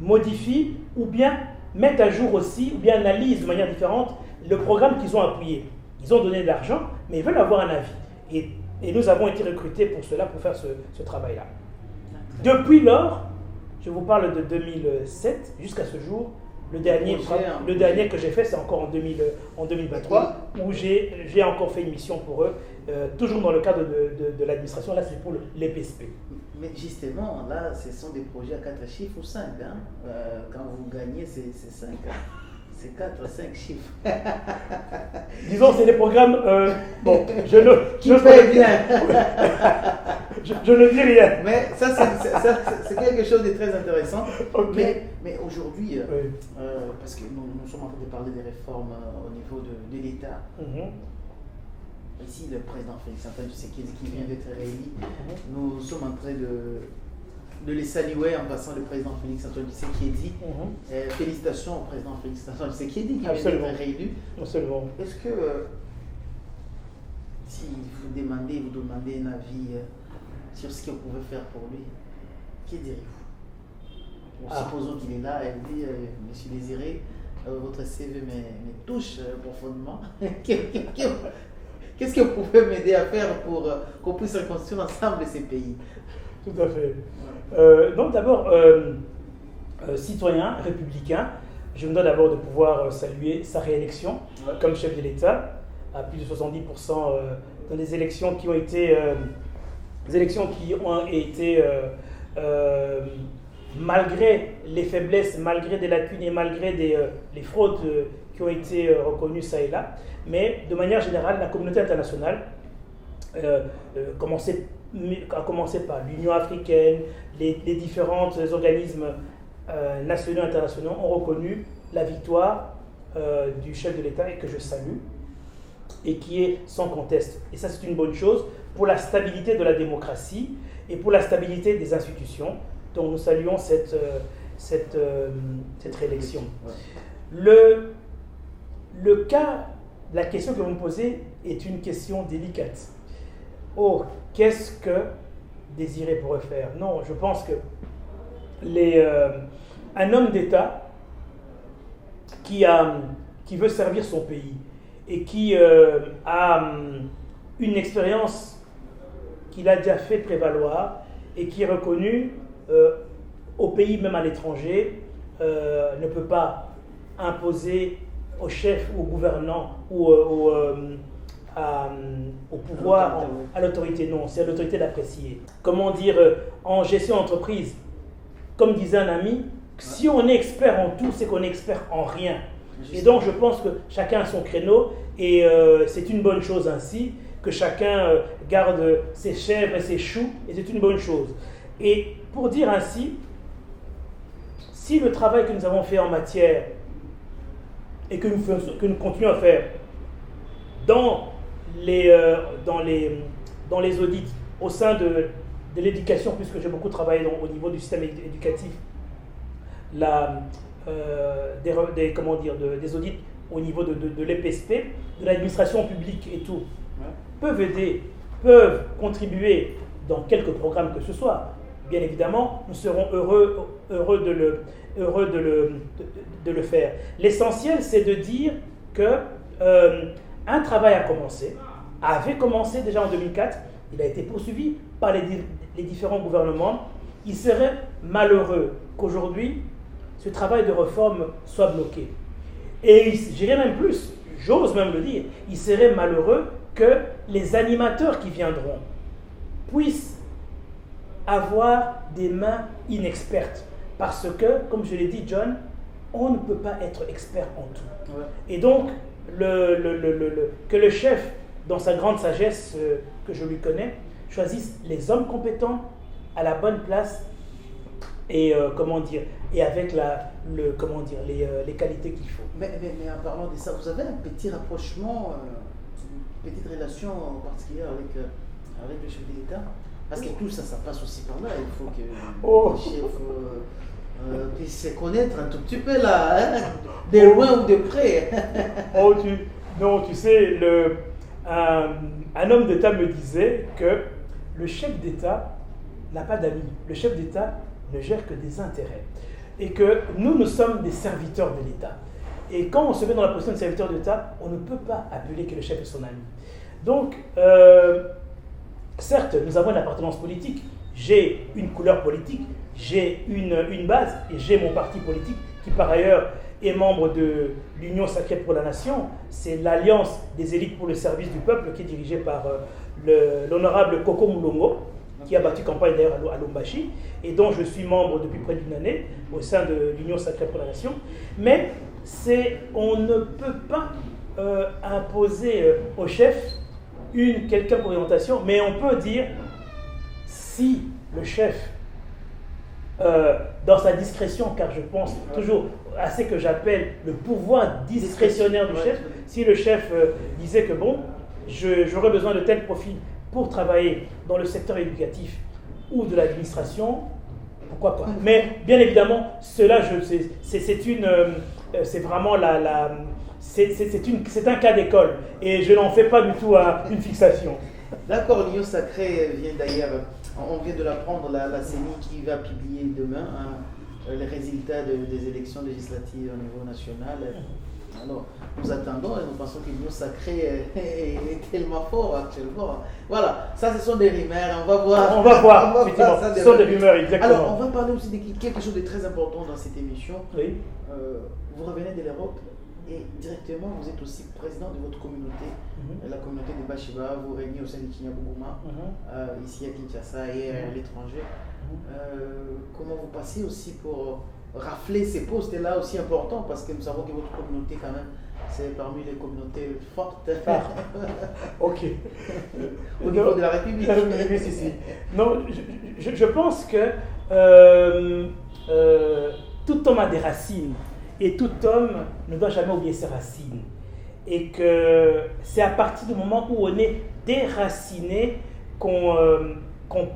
modifie ou bien mette à jour aussi, ou bien analyse de manière différente le programme qu'ils ont appuyé. Ils ont donné de l'argent, mais ils veulent avoir un avis. Et nous avons été recrutés pour cela, pour faire ce travail-là. Depuis lors, je vous parle de 2007 jusqu'à ce jour, le dernier que j'ai fait, c'est encore en 2023, où j'ai encore fait une mission pour eux, toujours dans le cadre de l'administration. Là, c'est pour l'EPSP. Mais justement, là, ce sont des projets à 4 chiffres ou 5. Hein? Quand vous gagnez, c'est 5. C'est 4, 5 chiffres. Disons, c'est des programmes. Bon, je ne dis rien. Mais ça, c'est quelque chose de très intéressant. Okay. Mais aujourd'hui, oui. parce que nous sommes en train de parler des réformes au niveau de l'État. Mm-hmm. Ici, le président Félix-Antoine Tshisekedi qui vient d'être réélu, nous sommes en train de les saluer en passant le président Félix-Antoine Tshisekedi. Félicitations au président Félix-Antoine Tshisekedi qui vient d'être réélu. Absolument. Est-ce que si vous demandez un avis sur ce que vous pouvez faire pour lui, que diriez-vous? Supposons qu'il est là, elle dit Monsieur Désiré, votre CV me touche profondément. Qu'est-ce que vous pouvez m'aider à faire pour qu'on puisse reconstruire ensemble ces pays? Tout à fait. Donc d'abord, citoyen, républicain, je me dois d'abord de pouvoir saluer sa réélection comme chef de l'État à plus de 70% dans des élections qui ont été, malgré les faiblesses, malgré des lacunes et malgré les fraudes qui ont été reconnues ça et là. Mais de manière générale, la communauté internationale, à commencer par l'Union africaine, les différents organismes nationaux et internationaux ont reconnu la victoire du chef de l'État et que je salue et qui est sans conteste. Et ça, c'est une bonne chose pour la stabilité de la démocratie et pour la stabilité des institutions. Donc nous saluons cette réélection. Le cas, la question que vous me posez est une question délicate. Oh, qu'est-ce que Désiré pourrait faire? Non, je pense que un homme d'État qui a qui veut servir son pays et qui a une expérience qu'il a déjà fait prévaloir et qui est reconnu au pays, même à l'étranger, ne peut pas imposer au chef ou au gouvernant ou au pouvoir, à l'autorité. Non, c'est à l'autorité d'apprécier. Comment dire, en gestion d'entreprise, comme disait un ami, si on est expert en tout, c'est qu'on est expert en rien. Et donc je pense que chacun a son créneau et c'est une bonne chose ainsi, que chacun garde ses chèvres et ses choux, et c'est une bonne chose. Et pour dire ainsi, si le travail que nous avons fait en matière et que nous continuons à faire dans les audits au sein de l'éducation, puisque j'ai beaucoup travaillé au niveau du système éducatif, des audits au niveau de l'EPSP, de l'administration publique et tout, peuvent aider, peuvent contribuer dans quelques programmes que ce soit. Bien évidemment, nous serons heureux de le faire. L'essentiel, c'est de dire que un travail avait commencé déjà en 2004, il a été poursuivi par les différents gouvernements. Il serait malheureux qu'aujourd'hui, ce travail de réforme soit bloqué. Et j'irais même plus, j'ose même le dire, il serait malheureux que les animateurs qui viendront puissent avoir des mains inexpertes. Parce que, comme je l'ai dit, John, on ne peut pas être expert en tout. Ouais. Et donc, que le chef, dans sa grande sagesse que je lui connais, choisisse les hommes compétents à la bonne place et et avec les qualités qu'il faut. Mais en parlant de ça, vous avez un petit rapprochement, une petite relation particulière avec le chef de l'État? Parce que tout ça, ça passe aussi par là. Il faut que le chef puisse se connaître un tout petit peu là, hein, de loin ou de près. Tu sais, un homme d'État me disait que le chef d'État n'a pas d'amis. Le chef d'État ne gère que des intérêts. Et que nous sommes des serviteurs de l'État. Et quand on se met dans la position de serviteur d'État, on ne peut pas appeler que le chef est son ami. Donc, certes, nous avons une appartenance politique. J'ai une couleur politique, j'ai une base et j'ai mon parti politique qui, par ailleurs, est membre de l'Union Sacrée pour la Nation. C'est l'Alliance des élites pour le service du peuple qui est dirigée par l'honorable Koko Moulongo, qui a battu campagne d'ailleurs à Lubumbashi, et dont je suis membre depuis près d'une année au sein de l'Union Sacrée pour la Nation. Mais on ne peut pas imposer au chef une quelconque orientation, mais on peut dire, si le chef, dans sa discrétion, car je pense toujours à ce que j'appelle le pouvoir discrétionnaire du chef, si le chef disait que bon, j'aurais besoin de tel profil pour travailler dans le secteur éducatif ou de l'administration, pourquoi pas. Mais bien évidemment, cela, c'est vraiment c'est un cas d'école et je n'en fais pas du tout une fixation. D'accord, l'Union Sacrée vient d'ailleurs, on vient de l'apprendre, la CENI qui va publier demain les résultats des élections législatives au niveau national. Alors, nous attendons et nous pensons que l'Union Sacrée est tellement fort actuellement. Voilà, ça ce sont des rumeurs, on va voir. On va voir, effectivement, ce sont des rumeurs, exactement. Alors, on va parler aussi de quelque chose de très important dans cette émission. Oui. Vous revenez de l'Europe et directement vous êtes aussi président de votre communauté, la communauté de Bashiba. Vous régnez au sein de Kinyabougouma, ici à Kinshasa et à l'étranger. Comment vous passez aussi pour rafler ces postes-là aussi importants, parce que nous savons que votre communauté quand même, c'est parmi les communautés fortes. Ok. Au niveau de la République. Si. Non, je pense que tout homme a des racines et tout homme ne doit jamais oublier ses racines. Et que c'est à partir du moment où on est déraciné qu'on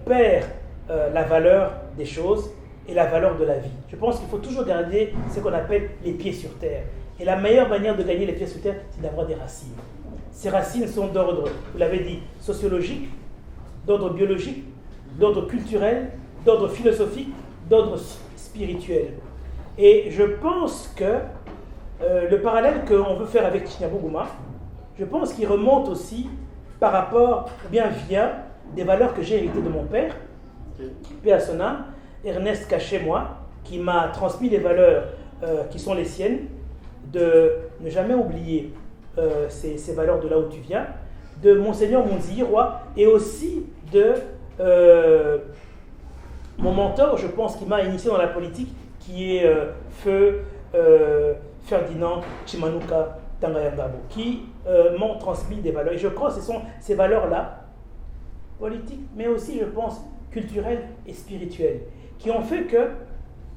perd la valeur des choses et la valeur de la vie. Je pense qu'il faut toujours garder ce qu'on appelle les pieds sur terre. Et la meilleure manière de gagner les pieds sur terre, c'est d'avoir des racines. Ces racines sont d'ordre, vous l'avez dit, sociologique, d'ordre biologique, d'ordre culturel, d'ordre philosophique, d'ordre spirituel. Et je pense que le parallèle qu'on veut faire avec Chinyabougouma, je pense qu'il remonte aussi par rapport, ou bien via des valeurs que j'ai héritées de mon père, paix à son âme, Ernest Caché-moi, qui m'a transmis des valeurs qui sont les siennes, de ne jamais oublier ces valeurs de là où tu viens, de Monseigneur Monzi, roi, et aussi de mon mentor, je pense, qui m'a initié dans la politique, qui est Feu Ferdinand Chimanuka Tangayangabo, qui m'ont transmis des valeurs. Et je crois que ce sont ces valeurs-là, politiques, mais aussi, je pense, culturelles et spirituelles, qui ont fait que,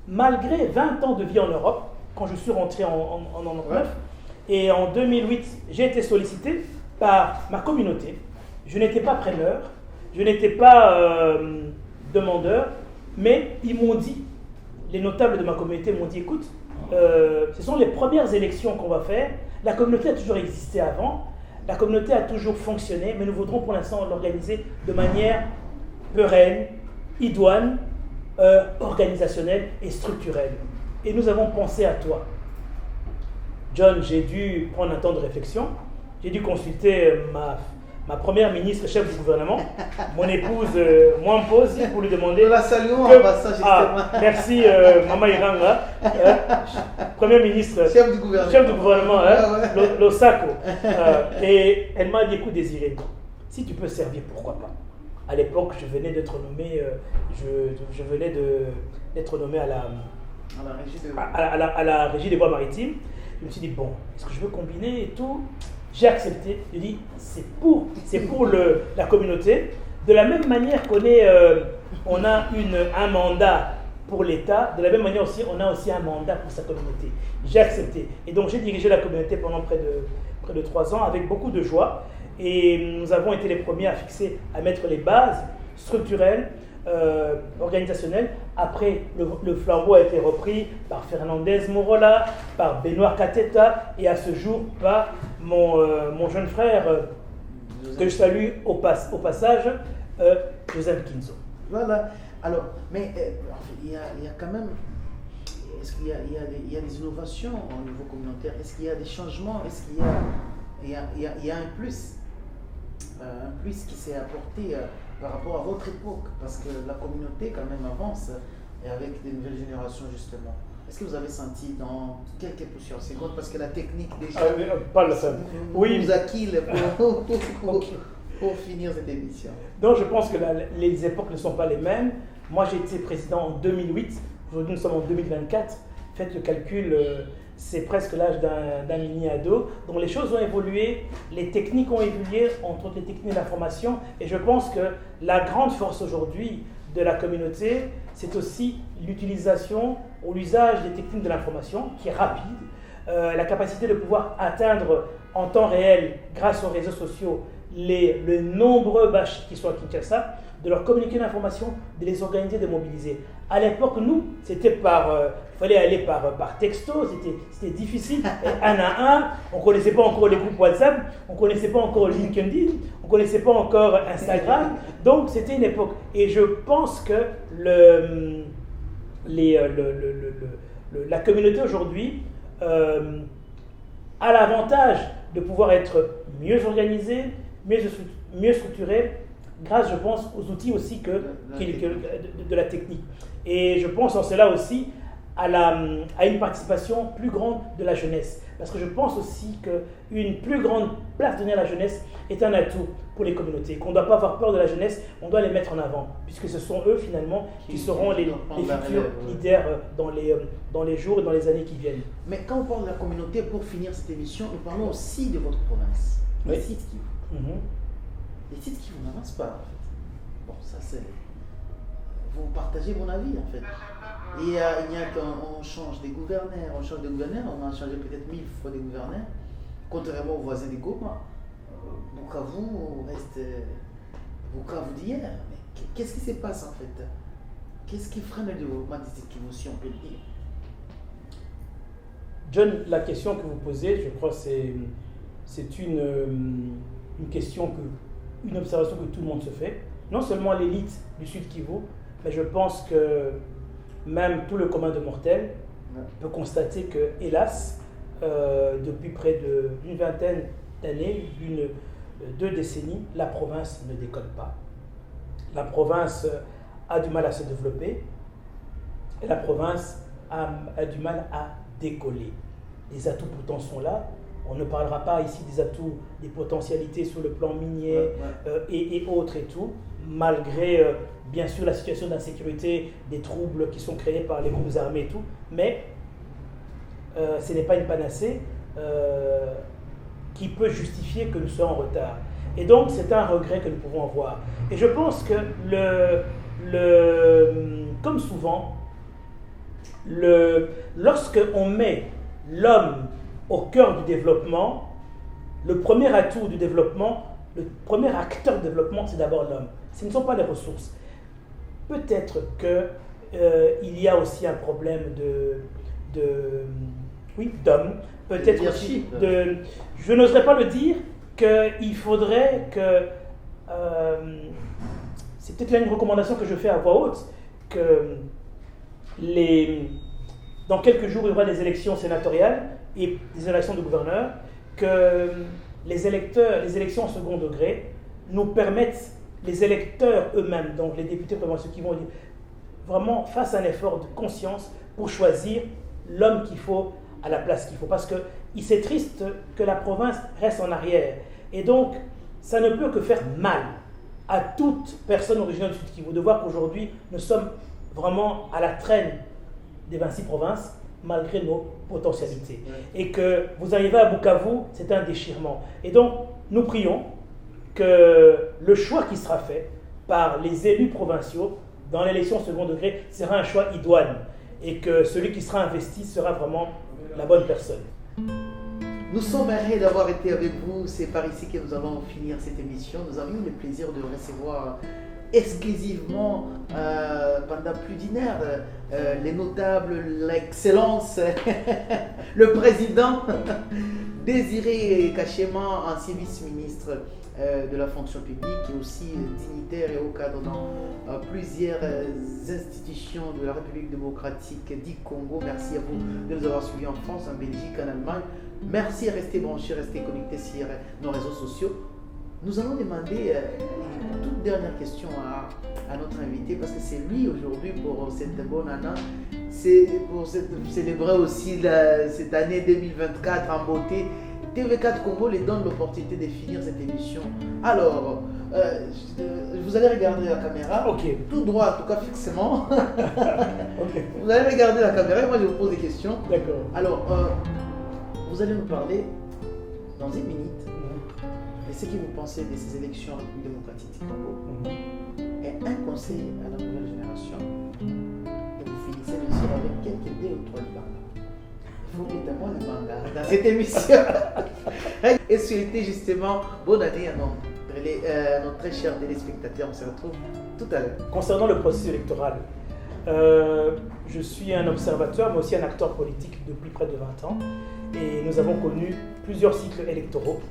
malgré 20 ans de vie en Europe, quand je suis rentré en 99, et en 2008, j'ai été sollicité par ma communauté. Je n'étais pas preneur, je n'étais pas demandeur, mais ils m'ont dit, les notables de ma communauté m'ont dit, écoute, ce sont les premières élections qu'on va faire. La communauté a toujours existé avant, la communauté a toujours fonctionné, mais nous voudrons pour l'instant l'organiser de manière pérenne, idoine, organisationnelle et structurelle. Et nous avons pensé à toi. John, j'ai dû prendre un temps de réflexion, j'ai dû consulter ma première ministre, chef du gouvernement, mon épouse Mwampozi, pour lui demander... Nous la saluons en passant, justement. Merci, Maman Iranga, première ministre... Chef du gouvernement. Losako. Et elle m'a dit, écoute Désiré, si tu peux servir, pourquoi pas. À l'époque, je venais d'être nommé, d'être nommé à la régie des voies maritimes. Je me suis dit, bon, est-ce que je veux combiner et tout? J'ai accepté. Je dis, c'est pour la communauté. De la même manière on a un mandat pour l'État, de la même manière aussi, on a aussi un mandat pour sa communauté. J'ai accepté. Et donc, j'ai dirigé la communauté pendant près de 3 ans avec beaucoup de joie. Et nous avons été les premiers à mettre les bases structurelles, organisationnelles. Après, le flambeau a été repris par Fernandez Morola, par Benoît Kateta et à ce jour par mon jeune frère, que je salue au passage, Joseph Kinzo. Voilà. Alors, mais il y a quand même... Est-ce qu'il y a des innovations au niveau communautaire? Est-ce qu'il y a des changements? Est-ce qu'il y a un plus? Un plus qui s'est apporté par rapport à votre époque, parce que la communauté quand même avance et avec des nouvelles générations justement. Est-ce que vous avez senti dans quelques poussières secondes, parce que la technique déjà nous acquille pour finir cette émission? Donc je pense que les époques ne sont pas les mêmes. Moi j'ai été président en 2008, aujourd'hui nous sommes en 2024. Faites le calcul, c'est presque l'âge d'un mini-ado. Donc les choses ont évolué, les techniques ont évolué, entre autres les techniques d'information. Et je pense que la grande force aujourd'hui de la communauté, c'est aussi l'utilisation ou l'usage des techniques de l'information qui est rapide. La capacité de pouvoir atteindre en temps réel, grâce aux réseaux sociaux, les nombreux bâches qui sont à Kinshasa, de leur communiquer l'information, de les organiser, de mobiliser. À l'époque, nous, c'était il fallait aller par texto, c'était difficile, un à un, on ne connaissait pas encore les groupes WhatsApp, on ne connaissait pas encore LinkedIn, on ne connaissait pas encore Instagram, donc c'était une époque. Et je pense que la communauté aujourd'hui a l'avantage de pouvoir être mieux organisée, mieux structurée, grâce, je pense, aux outils aussi de la technique. Et je pense en cela aussi à une participation plus grande de la jeunesse. Parce que je pense aussi qu'une plus grande place donnée à la jeunesse est un atout pour les communautés. Qu'on ne doit pas avoir peur de la jeunesse, on doit les mettre en avant. Puisque ce sont eux, finalement, qui seront les futurs leaders dans les jours et dans les années qui viennent. Mais quand on parle de la communauté, pour finir cette émission, nous parlons aussi de votre province. Les sites qui les sites qui vous n'avancent pas, en fait. Bon, ça c'est... Vous partagez mon avis, en fait. On change des gouverneurs, on a changé peut-être 1000 fois des gouverneurs, contrairement aux voisins des Goma. Bukavu reste Bukavu d'hier. Mais qu'est-ce qui se passe, en fait? Qu'est-ce qui freine le développement de cette Kivu, si on peut le dire? John, la question que vous posez, je crois que c'est une question une observation que tout le monde se fait, non seulement l'élite du Sud Kivu, mais je pense que même tout le commun de mortels peut constater que, hélas, depuis près d'une vingtaine d'années, 2 décennies, la province ne décolle pas. La province a du mal à se développer et la province a du mal à décoller. Les atouts pourtant sont là. On ne parlera pas ici des atouts, des potentialités sur le plan minier et autres et tout, malgré bien sûr la situation d'insécurité, des troubles qui sont créés par les groupes armés et tout, mais ce n'est pas une panacée qui peut justifier que nous soyons en retard. Et donc c'est un regret que nous pouvons avoir. Et je pense que comme souvent, lorsque on met l'homme au cœur du développement, le premier atout du développement, le premier acteur du développement, c'est d'abord l'homme. Ce ne sont pas les ressources. Peut-être qu'il y a aussi un problème d'homme. Peut-être aussi je n'oserais pas le dire, qu'il faudrait que... c'est peut-être là une recommandation que je fais à voix haute, que dans quelques jours, il y aura des élections sénatoriales et des élections de gouverneurs, que les élections au second degré nous permettent, les électeurs eux-mêmes, donc les députés provinciaux qui vont vraiment fassent un effort de conscience pour choisir l'homme qu'il faut à la place qu'il faut. Parce que c'est triste que la province reste en arrière. Et donc, ça ne peut que faire mal à toute personne originaire du Sud Kivu de voir qu'aujourd'hui, nous sommes vraiment à la traîne des 26 provinces, malgré nos potentialités. Et que vous arrivez à Bukavu, c'est un déchirement. Et donc, nous prions que le choix qui sera fait par les élus provinciaux dans l'élection second degré sera un choix idoine. Et que celui qui sera investi sera vraiment la bonne personne. Nous sommes heureux d'avoir été avec vous. C'est par ici que nous allons finir cette émission. Nous avions le plaisir de recevoir exclusivement pendant plus d'une heure les notables, l'excellence, le président Désiré Kachema, ancien vice-ministre de la fonction publique et aussi dignitaire et au cadre dans plusieurs institutions de la République démocratique du Congo. Merci à vous de nous avoir suivis en France, en Belgique, en Allemagne. Merci, restez branchés, restez connectés sur nos réseaux sociaux. Nous allons demander une toute dernière question à notre invité, parce que c'est lui aujourd'hui pour cette bonne année, c'est pour célébrer aussi cette année 2024 en beauté. TV4 Congo les donne l'opportunité de finir cette émission. Alors, vous allez regarder la caméra, tout droit, en tout cas fixement. Vous allez regarder la caméra et moi je vous pose des questions. D'accord. Alors, vous allez nous parler dans une minute de ce que vous pensez de ces élections en République démocratique du Congo et un conseil à la nouvelle génération. Et vous finissez bien sûr avec quelques 2 ou 3 livres. Il faut évidemment le manga dans cette émission. Et souhaiter justement bonne année à nos très chers téléspectateurs. On se retrouve tout à l'heure. Concernant le processus électoral, je suis un observateur mais aussi un acteur politique depuis près de 20 ans. Et nous avons connu plusieurs cycles électoraux,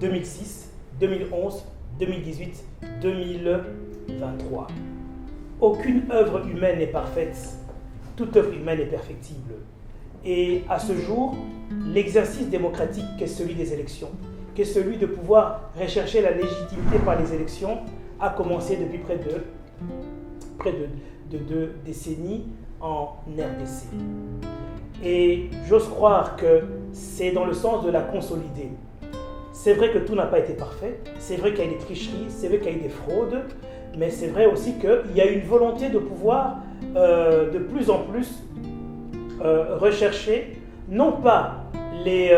2006, 2011, 2018, 2023. Aucune œuvre humaine n'est parfaite, toute œuvre humaine est perfectible. Et à ce jour, l'exercice démocratique qu'est celui des élections, qu'est celui de pouvoir rechercher la légitimité par les élections, a commencé depuis près de 2 décennies en RDC. Et j'ose croire que c'est dans le sens de la consolider. C'est vrai que tout n'a pas été parfait, c'est vrai qu'il y a eu des tricheries, c'est vrai qu'il y a eu des fraudes, mais c'est vrai aussi qu'il y a une volonté de pouvoir de plus en plus rechercher, non pas de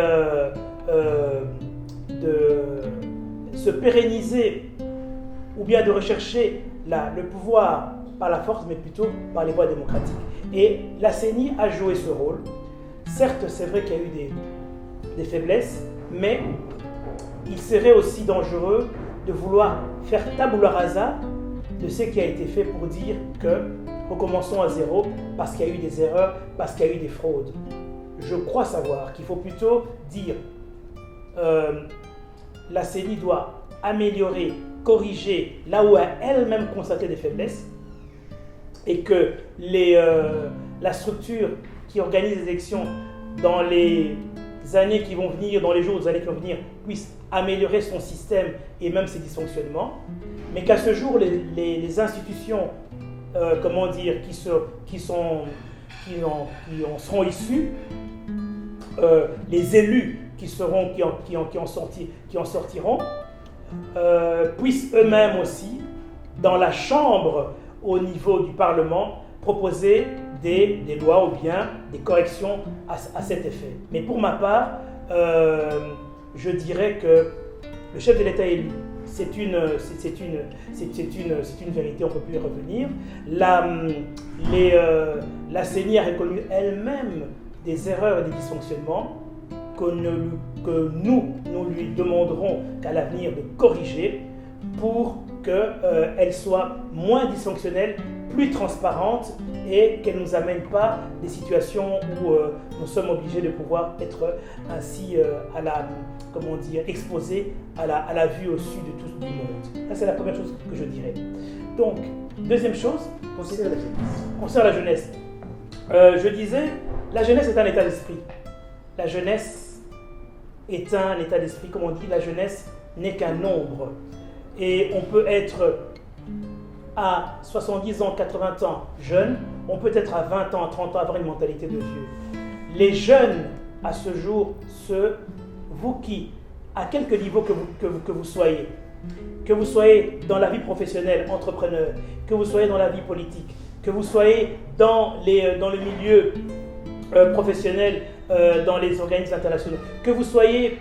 se pérenniser ou bien de rechercher le pouvoir par la force, mais plutôt par les voies démocratiques. Et la CENI a joué ce rôle. Certes, c'est vrai qu'il y a eu des faiblesses, mais il serait aussi dangereux de vouloir faire tabula rasa de ce qui a été fait pour dire que recommençons à zéro parce qu'il y a eu des erreurs, parce qu'il y a eu des fraudes. Je crois savoir qu'il faut plutôt dire la CENI doit améliorer, corriger là où elle-même constaté des faiblesses et que la structure qui organise les élections dans les années qui vont venir, dans les jours, les années qui vont venir, puisse améliorer son système et même ses dysfonctionnements, mais qu'à ce jour, les institutions, comment dire, qui en seront issues, les élus qui en sortiront, puissent eux-mêmes aussi, dans la Chambre, au niveau du Parlement, proposer des lois ou bien des corrections à cet effet. Mais pour ma part, je dirais que le chef de l'État élu, c'est une vérité, on ne peut plus y revenir. La CENI a reconnu elle-même des erreurs et des dysfonctionnements que nous lui demanderons qu'à l'avenir de corriger pour qu'elle soit moins dysfonctionnelle, plus transparente et qu'elle ne nous amène pas des situations où nous sommes obligés de pouvoir être ainsi exposés à la vue au sud de tout le monde. Ça, c'est la première chose que je dirais. Donc, deuxième chose, concernant la jeunesse. Je disais, la jeunesse est un état d'esprit. La jeunesse est un état d'esprit, comme on dit, la jeunesse n'est qu'un nombre. Et on peut être à 70 ans, 80 ans jeune, on peut être à 20 ans, à 30 ans, avoir une mentalité de vieux. Les jeunes, à ce jour, vous qui, à quelque niveau que vous soyez dans la vie professionnelle, entrepreneur, que vous soyez dans la vie politique, que vous soyez dans le milieu professionnel, dans les organismes internationaux, que vous soyez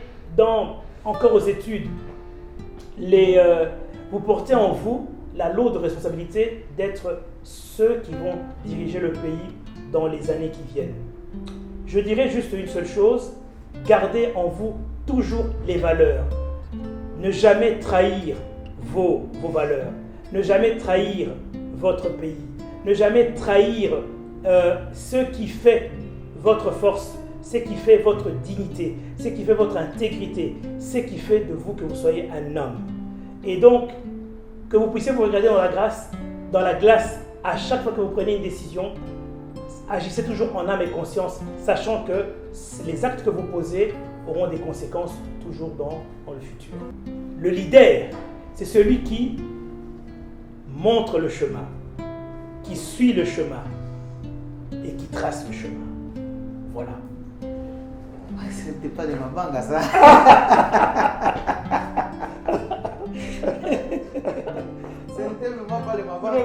encore aux études, vous portez en vous la lourde responsabilité d'être ceux qui vont diriger le pays dans les années qui viennent. Je dirais juste une seule chose, gardez en vous toujours les valeurs. Ne jamais trahir vos valeurs. Ne jamais trahir votre pays. Ne jamais trahir ce qui fait votre force, ce qui fait votre dignité, ce qui fait votre intégrité, ce qui fait de vous que vous soyez un homme. Et donc, que vous puissiez vous regarder dans la glace à chaque fois que vous prenez une décision, agissez toujours en âme et conscience, sachant que les actes que vous posez auront des conséquences toujours dans le futur. Le leader, c'est celui qui montre le chemin, qui suit le chemin et qui trace le chemin. Voilà. Ce n'était pas de ma banga, ça. Ce n'était vraiment pas de ma banga.